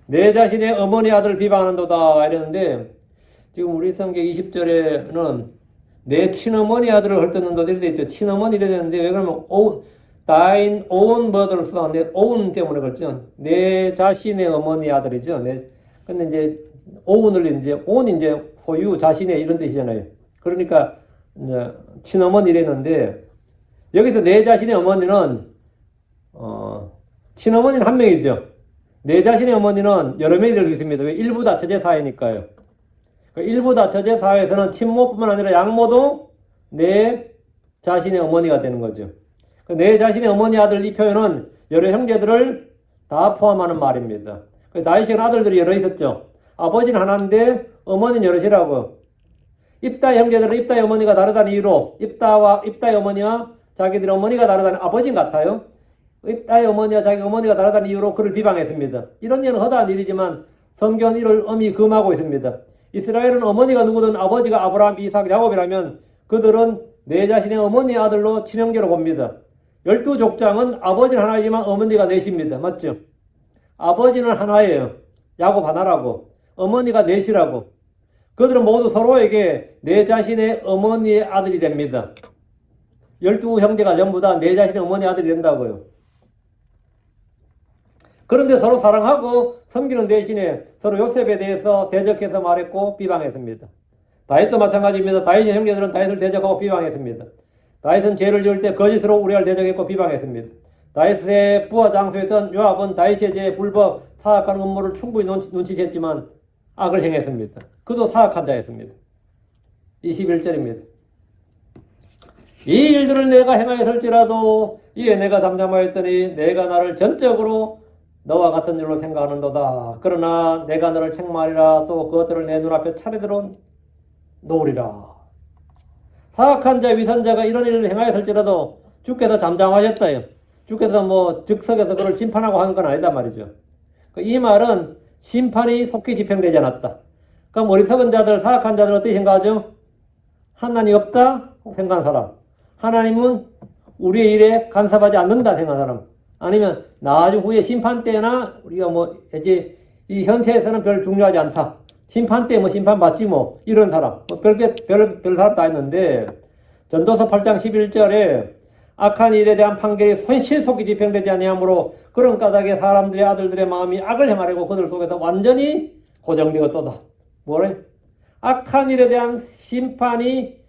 내 자신의 어머니 아들을 비방하는도다 이랬는데 지금 우리 성경 20절에는 내 친어머니 아들을 헐뜯는다 이렇게 되어 있죠. 친어머니 이래 되는데 왜 그러면 thine own mother's son, 내 own 때문에 그렇죠. 내 자신의 어머니 아들이죠. 근데 이제 own이 이제 소유, 자신의 이런 뜻이잖아요. 그러니까 이제 친어머니 이랬는데 여기서 내 자신의 어머니는 친어머니는 한 명이죠. 내 자신의 어머니는 여러 명이 될 수 있습니다. 왜? 일부 다처제 사회니까요. 일부 다처제 사회에서는 친모뿐만 아니라 양모도 내 자신의 어머니가 되는 거죠. 내 자신의 어머니 아들 이 표현은 여러 형제들을 다 포함하는 말입니다. 다윗의 아들들이 여러 있었죠. 아버지는 하나인데 어머니는 여럿이라고. 입다의 형제들은 입다의 어머니가 다르다는 이유로 입다의 어머니와 자기들의 어머니가 다르다는 아버지는 같아요. 입다의 어머니와 자기 어머니가 다르다는 이유로 그를 비방했습니다. 이런 일은 허다한 일이지만 성경은 이를 엄히 금하고 있습니다. 이스라엘은 어머니가 누구든 아버지가 아브라함, 이삭, 야곱이라면 그들은 내 자신의 어머니의 아들로 친형제로 봅니다. 12족장은 아버지는 하나이지만 어머니가 넷입니다. 맞죠? 아버지는 하나예요. 야곱 하나라고. 어머니가 넷이라고. 그들은 모두 서로에게 내 자신의 어머니의 아들이 됩니다. 12형제가 전부 다 내 자신의 어머니 아들이 된다고요. 그런데 서로 사랑하고 섬기는 대신에 서로 요셉에 대해서 대적해서 말했고 비방했습니다. 다윗도 마찬가지입니다. 다윗의 형제들은 다윗을 대적하고 비방했습니다. 다윗은 죄를 지을 때 거짓으로 우리아를 대적했고 비방했습니다. 다윗의 부하 장수였던 요압은 다윗의 죄, 불법, 사악한 음모를 충분히 눈치챘지만 악을 행했습니다. 그도 사악한 자였습니다. 21절입니다. 이 일들을 내가 행하였을지라도 이에 내가 잠잠하였더니 내가 나를 전적으로 너와 같은 일로 생각하는도다. 그러나 내가 너를 책망하리라. 또 그것들을 내 눈앞에 차례대로 놓으리라. 사악한 자, 위선자가 이런 일을 행하였을지라도 주께서 잠잠하셨다요. 주께서 즉석에서 그를 심판하고 한 건 아니다 말이죠. 이 말은 심판이 속히 집행되지 않았다. 그럼 어리석은 자들, 사악한 자들 어떻게 생각하죠? 하나님 없다 생각하는 사람. 하나님은 우리의 일에 간섭하지 않는다 생각하는 사람. 아니면 나중 후에 심판 때나 우리가 뭐 이제 이 현세에서는 별 중요하지 않다. 심판 때 뭐 심판 받지 뭐 이런 사람 별 사람 다 있는데 전도서 8장 11절에 악한 일에 대한 판결이 신속히 집행되지 아니하므로 그런 까닭에 사람들의 아들들의 마음이 악을 행하려고 그들 속에서 완전히 고정되었도다. 뭐래? 악한 일에 대한 심판이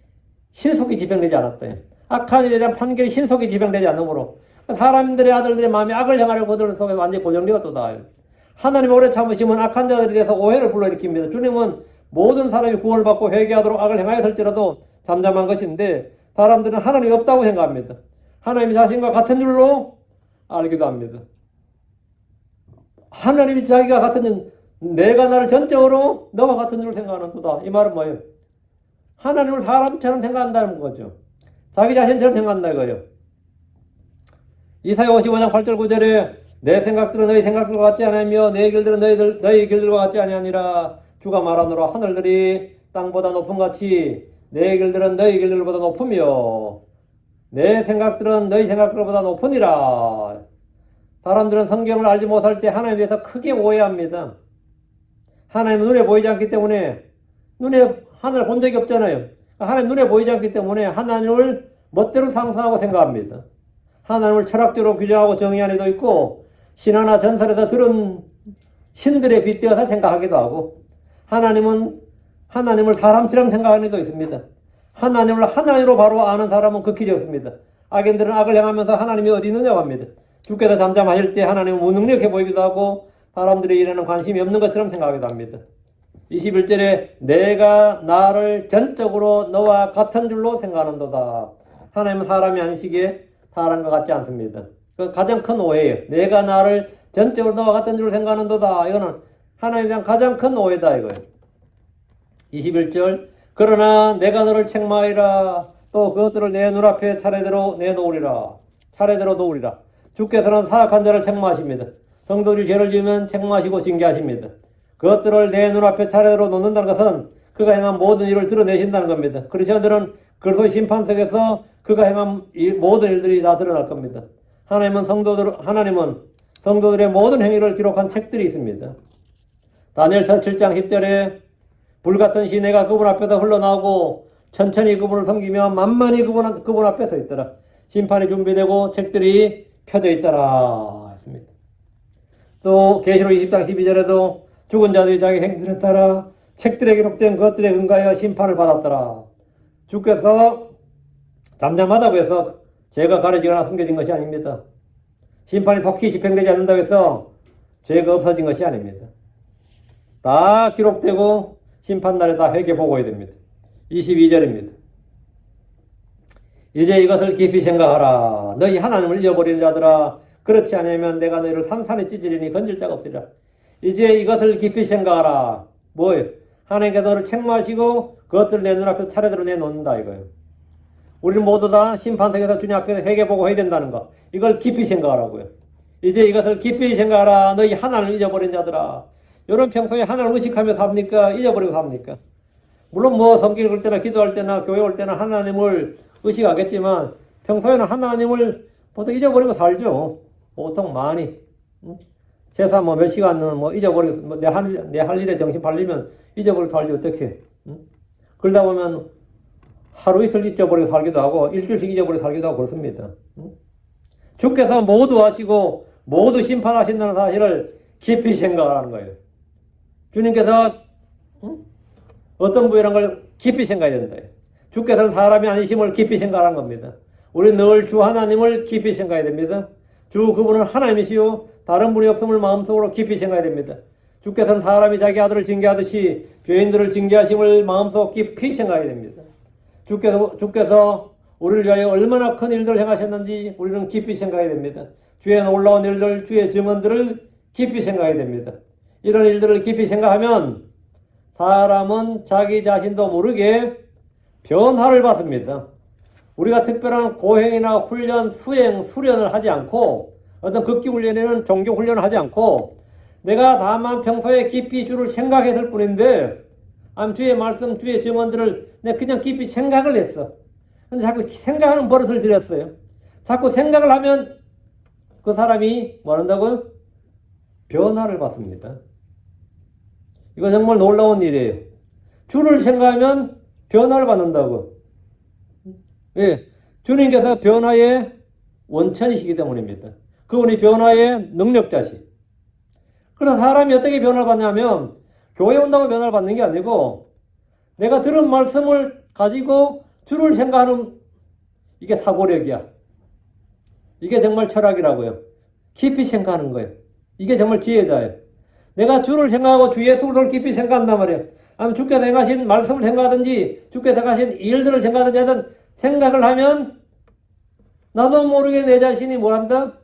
신속히 집행되지 않았다. 악한 일에 대한 판결이 신속히 집행되지 않으므로 사람들의 아들들의 마음이 악을 행하려고 그들 속에서 완전히 고정되었도다. 하나님 오래 참으시면 악한 자들에 대해서 오해를 불러일으킵니다. 주님은 모든 사람이 구원을 받고 회개하도록 악을 행하였을지라도 잠잠한 것인데 사람들은 하나님이 없다고 생각합니다. 하나님이 자신과 같은 줄로 알기도 합니다. 하나님이 자기가 같은 줄, 내가 나를 전적으로 너와 같은 줄로 생각하는도다. 이 말은 뭐예요? 하나님을 사람처럼 생각한다는 거죠. 자기 자신처럼 생각한다 이거예요. 이사야 55장 8절 9절에 내 생각들은 너희 생각들과 같지 않으며 내 길들은 너희 길들과 같지 아니하니라. 주가 말하노라. 하늘들이 땅보다 높음 같이 내 길들은 너희 길들보다 높으며 내 생각들은 너희 생각들보다 높으니라. 사람들은 성경을 알지 못할 때 하나님에 대해서 크게 오해합니다. 하나님은 눈에 보이지 않기 때문에 하나님을 본 적이 없잖아요. 하나님 눈에 보이지 않기 때문에 하나님을 멋대로 상상하고 생각합니다. 하나님을 철학적으로 규정하고 정의한 이도 있고 신화나 전설에서 들은 신들에 빗대어서 생각하기도 하고 하나님을 사람처럼 생각하는 이도 있습니다. 하나님을 하나님으로 바로 아는 사람은 극히 적습니다. 악인들은 악을 행하면서 하나님이 어디 있느냐고 합니다. 주께서 잠잠하실 때 하나님은 무능력해 보이기도 하고 사람들의 일에는 관심이 없는 것처럼 생각하기도 합니다. 21절에 내가 나를 전적으로 너와 같은 줄로 생각하는도다. 하나님은 사람이 아니시기에 사람과 같지 않습니다. 그 가장 큰 오해예요. 내가 나를 전적으로 너와 같은 줄로 생각하는도다. 이거는 하나님에 대한 가장 큰 오해다 이거예요. 21절 그러나 내가 너를 책망하리라. 또 그것들을 내 눈앞에 차례대로 내놓으리라. 차례대로 놓으리라. 주께서는 사악한 자를 책망하십니다. 성도들이 죄를 지으면 책망하시고 징계하십니다. 그것들을 내 눈앞에 차례대로 놓는다는 것은 그가 행한 모든 일을 드러내신다는 겁니다. 그리스도인들은 그리스도 심판석에서 그가 행한 모든 일들이 다 드러날 겁니다. 하나님은 성도들의 모든 행위를 기록한 책들이 있습니다. 다니엘서 7장 10절에 불같은 시내가 그분 앞에서 흘러나오고 천천히 그분을 섬기며 만만히 그분 앞에 서 있더라. 심판이 준비되고 책들이 펴져 있더라 했습니다. 또 계시록 20장 12절에도 죽은 자들이 자기 행위들에 따라 책들에 기록된 것들에 근거하여 심판을 받았더라. 주께서 잠잠하다고 해서 죄가 가려지거나 숨겨진 것이 아닙니다. 심판이 속히 집행되지 않는다고 해서 죄가 없어진 것이 아닙니다. 다 기록되고 심판날에 다 회개보고야 됩니다. 22절입니다. 이제 이것을 깊이 생각하라. 너희 하나님을 잊어버리는 자들아. 그렇지 않으면 내가 너희를 산산히 찢으리니 건질 자가 없으리라. 이제 이것을 깊이 생각하라. 뭐예요? 하나님께서 너를 책망하시고 그것들을 내 눈앞에서 차례대로 내놓는다 이거예요. 우리는 모두 다 심판석에서 주님 앞에서 회개보고 해야 된다는 거. 이걸 깊이 생각하라고요. 이제 이것을 깊이 생각하라. 너희 하나님을 잊어버린 자들아. 여러분 평소에 하나님을 의식하며 삽니까? 잊어버리고 삽니까? 물론 뭐 성경 읽을 때나 기도할 때나 교회 올 때나 하나님을 의식하겠지만 평소에는 하나님을 보통 잊어버리고 살죠. 보통 많이. 세사 뭐 몇 시간은 뭐 잊어버리고 내 할 일에 정신 팔리면 잊어버리고 살지 어떻게? 그러다 보면 하루 이틀 잊어버리고 살기도 하고 일주일씩 잊어버리고 살기도 하고 그렇습니다. 주께서 모두 하시고 모두 심판하신다는 사실을 깊이 생각하는 거예요. 주님께서 어떤 분이라는 걸 깊이 생각해야 된다. 주께서는 사람이 아니심을 깊이 생각하는 겁니다. 우리는 늘 주 하나님을 깊이 생각해야 됩니다. 주 그분은 하나님이시요 다른 분이 없음을 마음속으로 깊이 생각해야 됩니다. 주께서는 사람이 자기 아들을 징계하듯이 죄인들을 징계하심을 마음속 깊이 생각해야 됩니다. 주께서 우리를 위하여 얼마나 큰 일들을 행하셨는지 우리는 깊이 생각해야 됩니다. 주의 놀라운 일들, 주의 증언들을 깊이 생각해야 됩니다. 이런 일들을 깊이 생각하면 사람은 자기 자신도 모르게 변화를 받습니다. 우리가 특별한 고행이나 훈련, 수련을 하지 않고 어떤 극기 훈련에는 종교 훈련을 하지 않고 내가 다만 평소에 깊이 주를 생각했을 뿐인데 주의 말씀, 주의 증언들을 내가 그냥 깊이 생각을 했어. 근데 자꾸 생각하는 버릇을 들였어요. 자꾸 생각을 하면 그 사람이 뭐 한다고요? 변화를 받습니다. 이거 정말 놀라운 일이에요. 주를 생각하면 변화를 받는다고. 예, 주님께서 변화의 원천이시기 때문입니다. 그분이 변화의 능력자시. 그래서 사람이 어떻게 변화를 받냐면 교회 온다고 변화를 받는 게 아니고 내가 들은 말씀을 가지고 주를 생각하는 이게 사고력이야. 이게 정말 철학이라고요. 깊이 생각하는 거예요. 이게 정말 지혜자예요. 내가 주를 생각하고 주 예수를 깊이 생각한단 말이에요. 아니면 주께서 행하신 말씀을 생각하든지 주께서 행하신 일들을 생각하든지 하든 생각을 하면 나도 모르게 내 자신이 뭘 한다?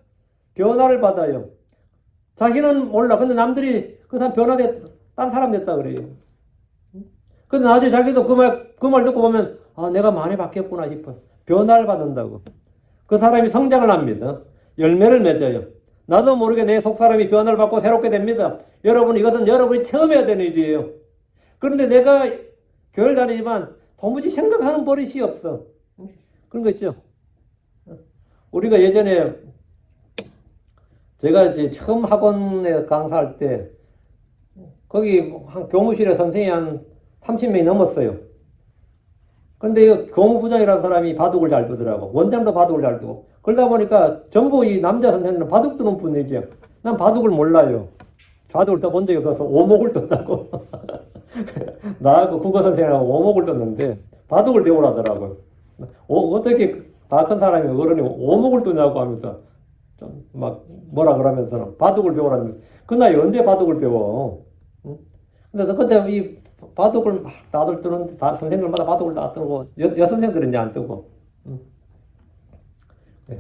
변화를 받아요. 자신은 몰라. 근데 남들이 그 사람 변화됐다. 딴 사람 됐다 그래요. 근데 나중에 자기도 그 말 듣고 보면 아, 내가 많이 바뀌었구나 싶어요. 변화를 받는다고. 그 사람이 성장을 합니다. 열매를 맺어요. 나도 모르게 내 속사람이 변화를 받고 새롭게 됩니다. 여러분, 이것은 여러분이 처음 해야 되는 일이에요. 그런데 내가 교회를 다니지만 도무지 생각하는 버릇이 없어. 그런 거 있죠? 우리가 예전에 제가 이제 처음 학원에 강사할 때 거기 교무실에 선생님이 한 30명이 넘었어요. 근데 이 교무부장이라는 사람이 바둑을 잘 두더라고. 원장도 바둑을 잘 두고. 그러다 보니까 전부 이 남자 선생님은 바둑 두는 분위기야. 난 바둑을 몰라요. 바둑을 떠본 적이 없어서 오목을 떴다고. 나하고 국어 선생님하고 오목을 떴는데 바둑을 배우라더라고요. 어떻게 다 큰 사람이 어른이 오목을 뜨냐고 하면서 좀 막 뭐라 그러면서는 바둑을 배우라는. 그 나이 언제 바둑을 배워? 응? 근데 그때 이 바둑을 막 다들 뜨는데 선생님들마다 바둑을 다 뜨고 여선생들은 이제 안 뜨고. 응. 네.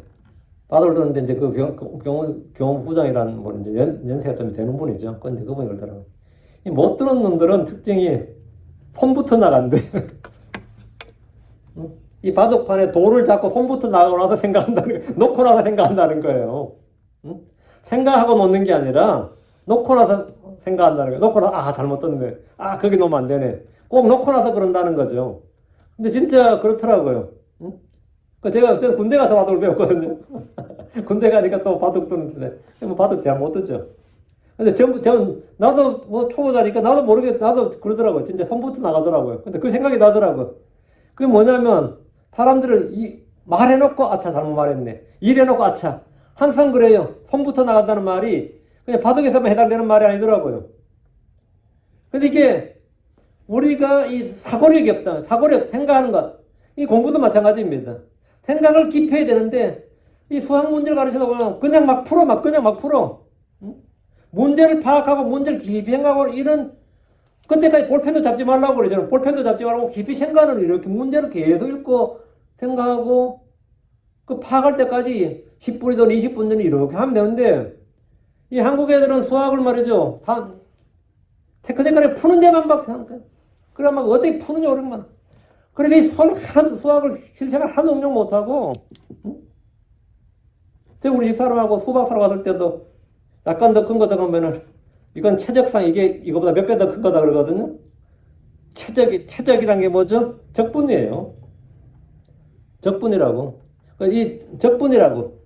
바둑을 뜨는데 이제 그 교무부장이라는 분 이제 연세가 좀 되는 분이죠. 근데 그분이 그러더라고요. 못 뜨는 놈들은 특징이 손부터 나간대. 응? 이 바둑판에 돌을 잡고 손부터 나가고 나서 생각한다는, 놓고 나서 생각한다는 거예요. 응? 생각하고 놓는 게 아니라, 놓고 나서 생각한다는 거예요. 놓고 나서, 아, 잘못 떴네. 아, 거기 놓으면 안 되네. 꼭 놓고 나서 그런다는 거죠. 근데 진짜 그렇더라고요. 응? 제가 군대 가서 바둑을 배웠거든요. 군대 가니까 또 바둑 뜨는데, 뭐 바둑 잘 못 뜨죠. 근데 나도 뭐 초보자니까 나도 모르게, 나도 그러더라고요. 진짜 손부터 나가더라고요. 근데 그 생각이 나더라고요. 그게 뭐냐면, 사람들은 말해놓고 아차 잘못 말했네. 일해놓고 아차. 항상 그래요. 손부터 나간다는 말이 그냥 바둑에서만 해당되는 말이 아니더라고요. 근데 이게 우리가 이 사고력이 없다. 사고력, 생각하는 것. 이 공부도 마찬가지입니다. 생각을 깊이 해야 되는데 이 수학 문제를 가르치다 보면 그냥 막 풀어. 응? 문제를 파악하고 문제를 깊이 생각하고 이런 그때까지 볼펜도 잡지 말라고 그러잖아요. 볼펜도 잡지 말고 깊이 생각을 이렇게 문제를 계속 읽고 생각하고 그 파악할 때까지 10분이든 20분이든 이렇게 하면 되는데 이 한국 애들은 수학을 말이죠. 테크니컬에 푸는 데만 막 생각해. 그래 막 어떻게 푸느냐 오랜만. 그러니까 수학을 실생활 하나도 응용 못하고 응? 제가 우리 집사람하고 수박 사러 갔을 때도 약간 더 큰 거 들어가면은 이건 최적상 이거보다 몇 배 더 큰 거다 그러거든요. 최적이란 게 뭐죠? 적분이에요. 적분이라고. 이 적분이라고.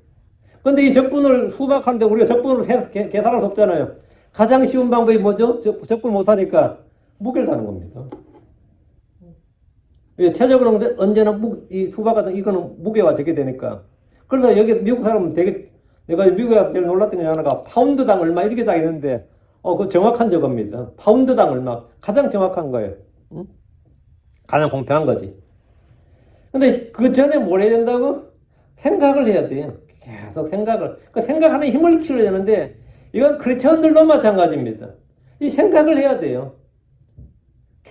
근데 이 적분을 수박하는데 우리가 적분으로 계산할 수 없잖아요. 가장 쉬운 방법이 뭐죠? 적분 못 사니까 무게를 다는 겁니다. 최적은 언제나 이 수박 같은 이거는 무게가 되게 되니까. 그래서 여기 미국 사람은 되게 내가 미국에 가서 제일 놀랐던 게 하나가 파운드당 얼마 이렇게 짜겠는데 그 정확한 저겁니다. 파운드당 얼마. 가장 정확한 거예요. 응? 가장 공평한 거지. 근데 그 전에 뭘 해야 된다고? 생각을 해야 돼요. 계속 생각을. 그 생각하는 힘을 키워야 되는데, 이건 크리스천들도 마찬가지입니다. 이 생각을 해야 돼요.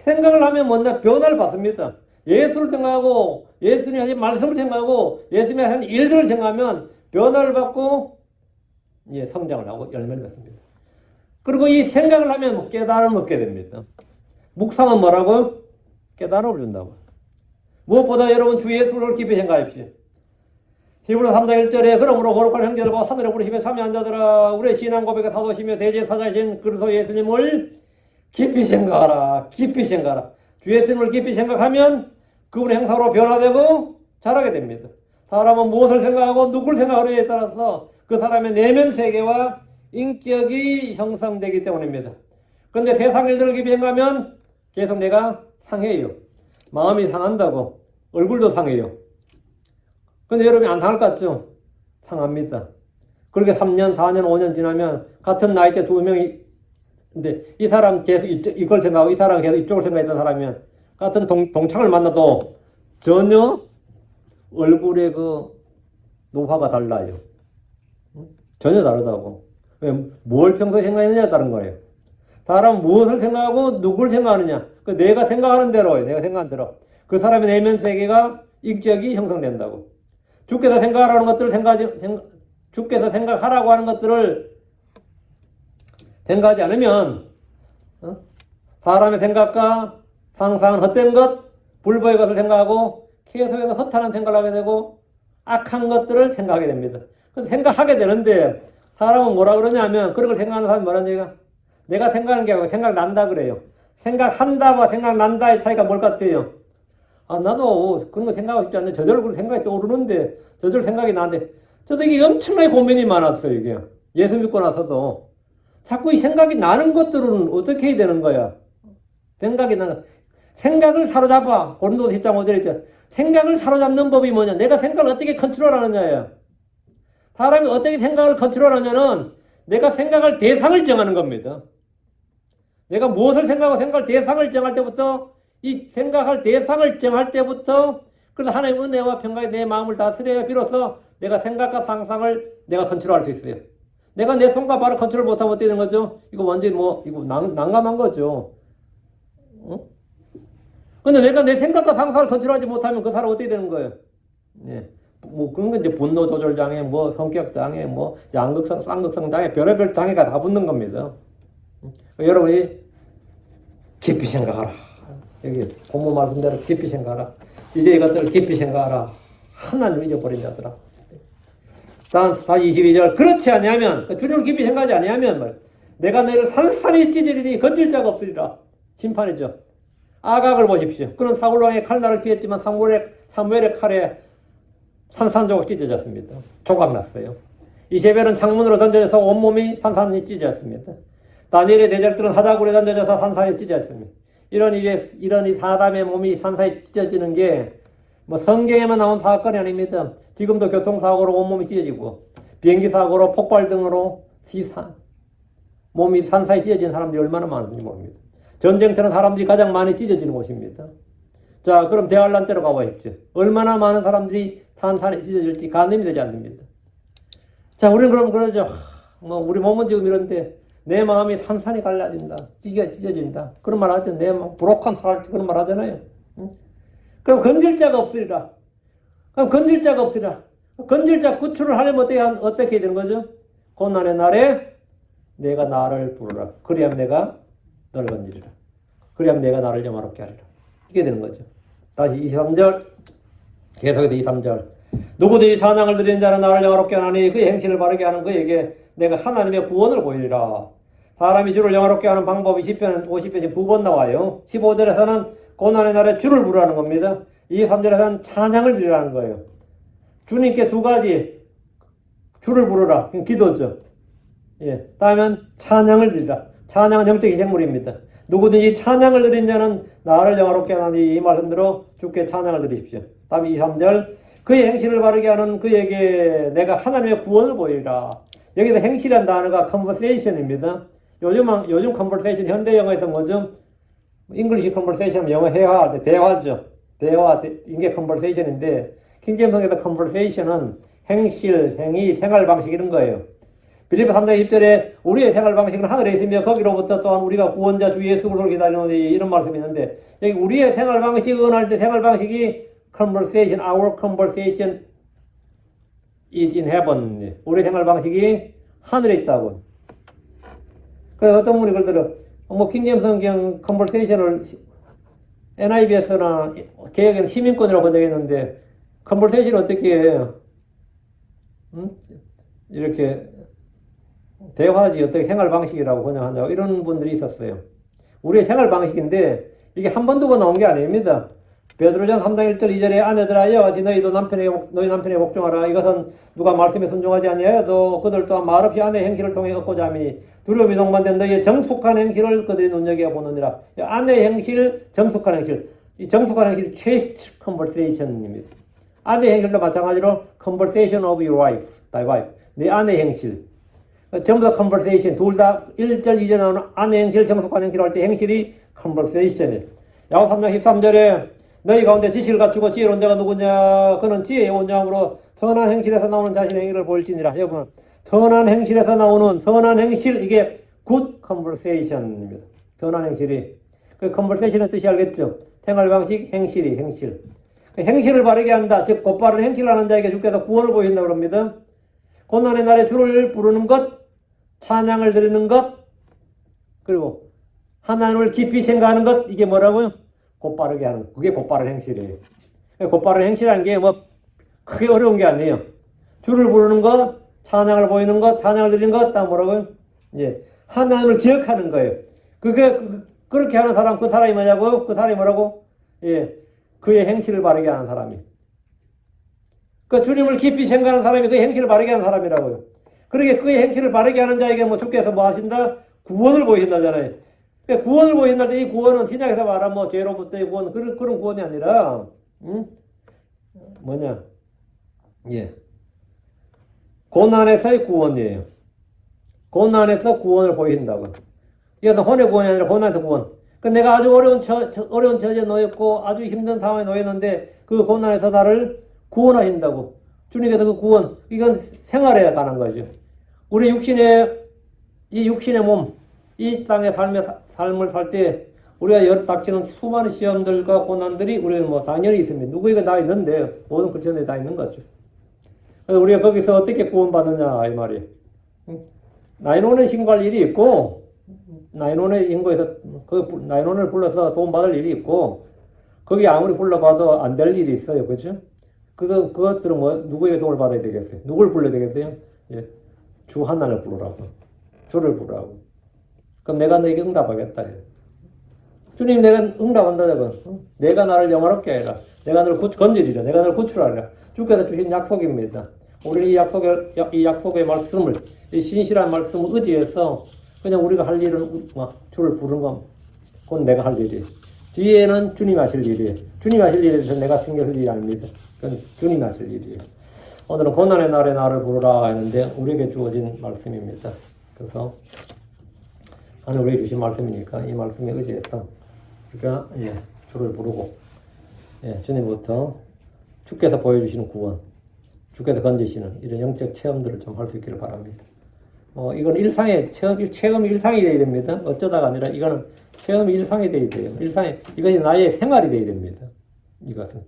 생각을 하면 뭔가 변화를 받습니다. 예수를 생각하고, 예수님이 하신 말씀을 생각하고, 예수님이 하신 일들을 생각하면 변화를 받고, 성장을 하고 열매를 맺습니다. 그리고 이 생각을 하면 깨달음을 얻게 됩니다. 묵상은 뭐라고? 깨달음을 준다고. 무엇보다 여러분 주 예수를 깊이 생각하십시오. 히브리서 3장 1절에 그러므로 거룩한 형제들과 하늘에 우리 참여 앉아들아 우리의 신앙 고백에 사도시며 대제사장이신 그리스도 예수님을 깊이 생각하라. 깊이 생각하라. 주 예수님을 깊이 생각하면 그분의 형상으로 변화되고 자라게 됩니다. 사람은 무엇을 생각하고 누굴 생각하느냐에 따라서 그 사람의 내면 세계와 인격이 형성되기 때문입니다. 그런데 세상 일들을 비행하면 계속 내가 상해요. 마음이 상한다고. 얼굴도 상해요. 근데 여러분이 안 상할 것 같죠? 상합니다. 그렇게 3년, 4년, 5년 지나면 같은 나이 때 두 명이, 근데 이 사람 계속 이걸 생각하고 이 사람 계속 이쪽을 생각했던 사람이면 같은 동창을 만나도 전혀 얼굴의 그 노화가 달라요. 전혀 다르다고. 왜? 뭘 평소에 생각했느냐에 따른 거예요. 사람은 무엇을 생각하고 누굴 생각하느냐. 그 내가 생각하는 대로예요. 내가 생각하는 대로. 그 사람의 내면 세계가 인격이 형성된다고. 주께서 생각하라는 것들을 주께서 생각하라고 하는 것들을 생각하지 않으면 사람의 생각과 상상은 헛된 것, 불법의 것을 생각하고 계속해서 허탄한 생각을 하게 되고 악한 것들을 생각하게 됩니다. 그래서 생각하게 되는데 사람은 뭐라 그러냐면 그런 걸 생각하는 사람이 뭐라는 얘기가 내가 생각하는 게 아니고 생각난다 그래요. 생각한다와 생각난다의 차이가 뭘 같아요? 아, 나도 그런 거 생각하고 싶지 않는데 저절로 그런 생각이 떠오르는데 저절로 생각이 나는데 저도 이게 엄청나게 고민이 많았어요. 이게 예수 믿고 나서도 자꾸 이 생각이 나는 것들은 어떻게 해야 되는 거야? 생각이 나는 생각을 사로잡아. 고린도서 10장 5절에 있죠. 생각을 사로잡는 법이 뭐냐? 내가 생각을 어떻게 컨트롤하느냐야. 사람이 어떻게 생각을 컨트롤하냐는 내가 생각할 대상을 정하는 겁니다. 내가 무엇을 생각하고 생각할 대상을 정할 때부터 이 생각할 대상을 정할 때부터 그래서 하나님의 은혜와 평강에 내 마음을 다스려야 비로소 내가 생각과 상상을 내가 컨트롤할 수 있어요. 내가 내 손과 발을 컨트롤 못하면 어떻게 되는 거죠? 이거 완전히 이거 난감한 거죠. 근데 내가 내 생각과 상상을 컨트롤하지 못하면 그 사람 어떻게 되는 거예요? 예. 그런 건 이제 분노 조절 장애, 성격 장애, 양극성, 쌍극성 장애, 별의별 장애가 다 붙는 겁니다. 여러분이 깊이 생각하라. 여기 본문 말씀대로 깊이 생각하라. 이제 이것들을 깊이 생각하라. 하나님을 잊어버린 자들아. 다시 22절. 그렇지 아니하면, 주님을 깊이 생각하지 아니하면, 내가 너희를 산산히 찢으리니 건질 자가 없으리라. 심판이죠. 아각을 보십시오. 그는 사울왕의 칼날을 피했지만 사무엘의 칼에 산산조각 찢어졌습니다. 조각났어요. 이세벨은 창문으로 던져져서 온몸이 산산이 찢어졌습니다. 다니엘의 대적들은 사자굴에 던져져서 산산이 찢어졌습니다. 이런 이 사람의 몸이 산산이 찢어지는 게 성경에만 나온 사건이 아닙니다. 지금도 교통사고로 온몸이 찢어지고 비행기 사고로 폭발 등으로 몸이 산산이 찢어진 사람들이 얼마나 많은지 모릅니다. 전쟁터는 사람들이 가장 많이 찢어지는 곳입니다. 자, 그럼 대환란 때로 가보십시오. 얼마나 많은 사람들이 산산이 찢어질지 가늠이 되지 않습니다. 자, 우리는 그럼 그러죠. 우리 몸은 지금 이런데 내 마음이 산산이 갈라진다. 찢어진다. 그런 말 하죠. 내 마음 불혹한 하랄 그런 말 하잖아요. 그럼 건질 자가 없으리라. 그럼 건질 자가 없으리라. 건질 자 구출을 하려면 어떻게 해야 되는 거죠? 고난의 날에 내가 나를 부르라. 그리하면 내가 너를 건지리라. 그리하면 내가 나를 영화롭게 하리라. 이게 되는 거죠. 다시 23절. 계속해서 23절. 누구든지 찬양을 드리는 자는 나를 영화롭게 하나니 그의 행실을 바르게 하는 그에게 내가 하나님의 구원을 보이리라. 사람이 주를 영화롭게 하는 방법이 10편, 50편이 2번 나와요. 15절에서는 고난의 날에 주를 부르라는 겁니다. 23절에서는 찬양을 드리라는 거예요. 주님께 두 가지 주를 부르라. 기도죠. 예. 다음엔 찬양을 드리라. 찬양은 영적 희생물입니다. 누구든지 찬양을 드린 자는 나를 영화롭게 하나니 이 말씀대로 주께 찬양을 드리십시오. 다음 23절. 그의 행실을 바르게 하는 그에게 내가 하나님의 구원을 보이리라. 여기서 행실이라는 단어가 conversation입니다. 요즘 conversation 현대 영어에서 뭐죠? English conversation 영어 회화할 때 대화죠. 이게 conversation인데 킹제임스에서 conversation은 행실, 행위, 생활 방식 이런 거예요. 빌립보 3장 20절에 우리의 생활 방식은 하늘에 있으며 거기로부터 또한 우리가 구원자 주 예수 그리스도를 기다리노니 이런 말씀이 있는데 여기 우리의 생활 방식은 할 때 생활 방식이 conversation, our conversation is in heaven. 우리의 생활 방식이 하늘에 있다고. 그래서 어떤 분이 그러더라. 킹제임스 성경 conversation을 NIV에서나 개혁에는 시민권이라고 번역했는데 conversation 어떻게 해요? 이렇게 대화지 어떻게 생활 방식이라고 번역한다고 이런 분들이 있었어요. 우리의 생활 방식인데 이게 한 번, 두 번 나온 게 아닙니다. 베드로전 3장 1절 2절에 아내들아 이와 같이 너희 남편에게 복종하라. 이것은 누가 말씀에 순종하지 아니하여도 그들 또한 말없이 아내 행실을 통해 얻고자 함이 두려움이 동반된 너희의 정숙한 행실을 그들이 눈여겨보느니라. 아내 행실, 정숙한 행실. 이 정숙한 행실 chaste conversation입니다. 아내 행실도 마찬가지로 conversation of your wife, thy wife. 내 아내 행실. 전부 다 conversation. 둘 다 1절, 2절 나오는 아내 행실, 정숙한 행실 할 때 행실이 conversation이에요. 야고보 3장 13절에 너희 가운데 지식을 갖추고 지혜로운 자가 누구냐? 그는 지혜의 온유함으로 선한 행실에서 나오는 자신의 행위를 보일지니라. 여러분, 선한 행실에서 나오는 선한 행실, 이게 good conversation입니다. 선한 행실이. 그 conversation의 뜻이 알겠죠? 생활 방식, 행실이, 행실. 행실을 바르게 한다. 즉, 곧바른 행실을 하는 자에게 주께서 구원을 보이신다고 합니다. 고난의 날에 주를 부르는 것, 찬양을 드리는 것, 그리고 하나님을 깊이 생각하는 것, 이게 뭐라고요? 곧바르게 하는, 그게 곧바른 행실이에요. 곧바른 행실이라는 게 뭐 크게 어려운 게 아니에요. 주를 부르는 것, 찬양을 보이는 것, 찬양을 드리는 것, 다 뭐라고요? 예, 하나님을 기억하는 거예요. 그렇게 하는 사람, 그 사람이 뭐냐고요? 그 사람이 뭐라고? 예, 그의 행실을 바르게 하는 사람이. 그 주님을 깊이 생각하는 사람이 그 행실을 바르게 하는 사람이라고요. 그러게 그의 행실을 바르게 하는 자에게 뭐 주께서 뭐 하신다? 구원을 보이신다잖아요. 구원을 보인다. 이 구원은 신약에서 말하면 뭐 죄로부터의 구원, 그런 구원이 아니라, 뭐냐? 예. 고난에서의 구원이에요. 고난에서 구원을 보인다고. 이것은 혼의 구원이 아니라 고난에서 구원. 내가 아주 어려운 처지에 놓였고, 아주 힘든 상황에 놓였는데, 그 고난에서 나를 구원하신다고. 주님께서 그 구원, 이건 생활에 관한 거죠. 우리 이 육신의 몸, 이 땅의 삶을 살 때 우리가 닥치는 수많은 시험들과 고난들이 우리가 뭐 당연히 있습니다. 누구에게 다 있는데 모든 크리스천들이 다 있는 거죠. 그래서 우리가 거기서 어떻게 구원받느냐 이 말이에요. 나인원의 신고할 일이 있고 나인원의 인고에서 그 나인원을 불러서 도움받을 일이 있고 거기 아무리 불러봐도 안 될 일이 있어요. 그렇죠? 그것들은 뭐 누구에게 도움을 받아야 되겠어요? 누굴 불러야 되겠어요? 예. 주 하나를 부르라고. 주를 부르라고. 그럼 내가 너에게 응답하겠다. 주님 내가 응답한다자고. 내가 나를 영화롭게 해라. 내가 너를 건지리라. 내가 너를 구출하리라. 주께서 주신 약속입니다. 우리 이 약속의 말씀을, 이 신실한 말씀을 의지해서 그냥 우리가 할 일은 주를 부르는 건 그건 내가 할 일이에요. 뒤에는 주님이 하실 일이에요. 주님이 하실 일에 대해서 내가 신경 쓸 일이 아닙니다. 그건 주님이 하실 일이에요. 오늘은 고난의 날에 나를 부르라 했는데 우리에게 주어진 말씀입니다. 그래서 하나님 우리에게 주신 말씀이니까 이 말씀에 의지해서 우리가 주를 부르고 주님부터 주께서 보여주시는 구원, 주께서 건지시는 이런 영적 체험들을 좀 할 수 있기를 바랍니다. 이건 체험이 일상이 되어야 됩니다. 어쩌다가 아니라 이거는 체험이 일상이 되어야 돼요. 이것이 나의 생활이 되어야 됩니다. 이것은.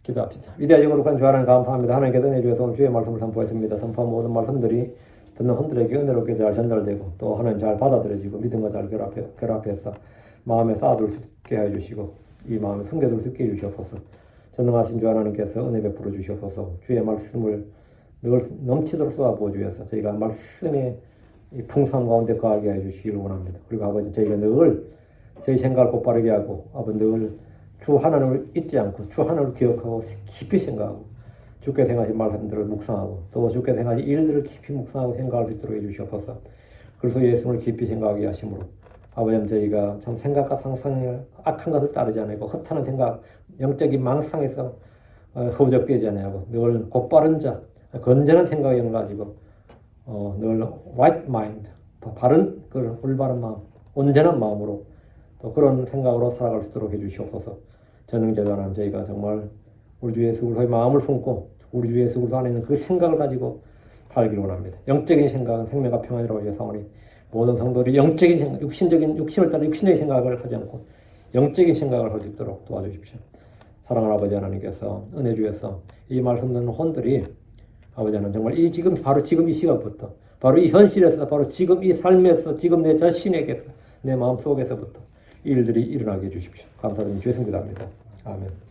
기도합시다. 위대하고 거룩한 주 하나님 감사합니다. 하나님께서 은혜 주셔서 오늘 주의 말씀을 선포했습니다. 선포한 모든 말씀들이 듣는 혼들에게 은혜롭게 잘 전달되고 또 하나님 잘 받아들여지고 믿음과 잘 결합해서 마음에 쌓아둘 수 있게 해주시고 이 마음에 섬겨둘 수 있게 해주시옵소서. 전능하신 주 하나님께서 은혜 베풀어 주시옵소서. 주의 말씀을 늘 넘치도록 쏟아부어 주셔서 저희가 말씀의 이 풍성 가운데 거하게 해주시기를 원합니다. 그리고 아버지 저희가 늘 저희 생각을 곧바르게 하고 아버지 늘 주 하나님을 잊지 않고 주 하나님을 기억하고 깊이 생각하고 주께서 행하신 말씀들을 묵상하고 또 주께서 행하신 일들을 깊이 묵상하고 생각할 수 있도록 해주시옵소서. 그래서 예수님을 깊이 생각하게 하심으로 아버지 저희가 참 생각과 상상을 악한 것을 따르지 않고 허탄한 생각, 영적인 망상에서 허우적대지 않고 늘 곧바른 자, 건전한 생각을 가지고 늘 right mind, 바른 올바른 마음, 온전한 마음으로 또 그런 생각으로 살아갈 수 있도록 해주시옵소서. 전능자주 하나님 저희가 정말 우리 주 예수 그리스도의 마음을 품고 우리 주 예수 그리스도 안에 있는 그 생각을 가지고 살기를 원합니다. 영적인 생각은 생명과 평안이라고 하셨사오니 모든 성도들이 영적인 생각, 육신을 따라 육신의 생각을 하지 않고 영적인 생각을 할 수 있도록 도와주십시오. 사랑하는 아버지 하나님께서 은혜 주셔서 이 말씀 듣는 혼들이 아버지 하나님 정말 바로 지금 이 시각부터 바로 이 현실에서 바로 지금 이 삶에서 지금 내 자신에게서 내 마음속에서부터 일들이 일어나게 해주십시오. 감사드리며 주의 성기도합니다. 아멘.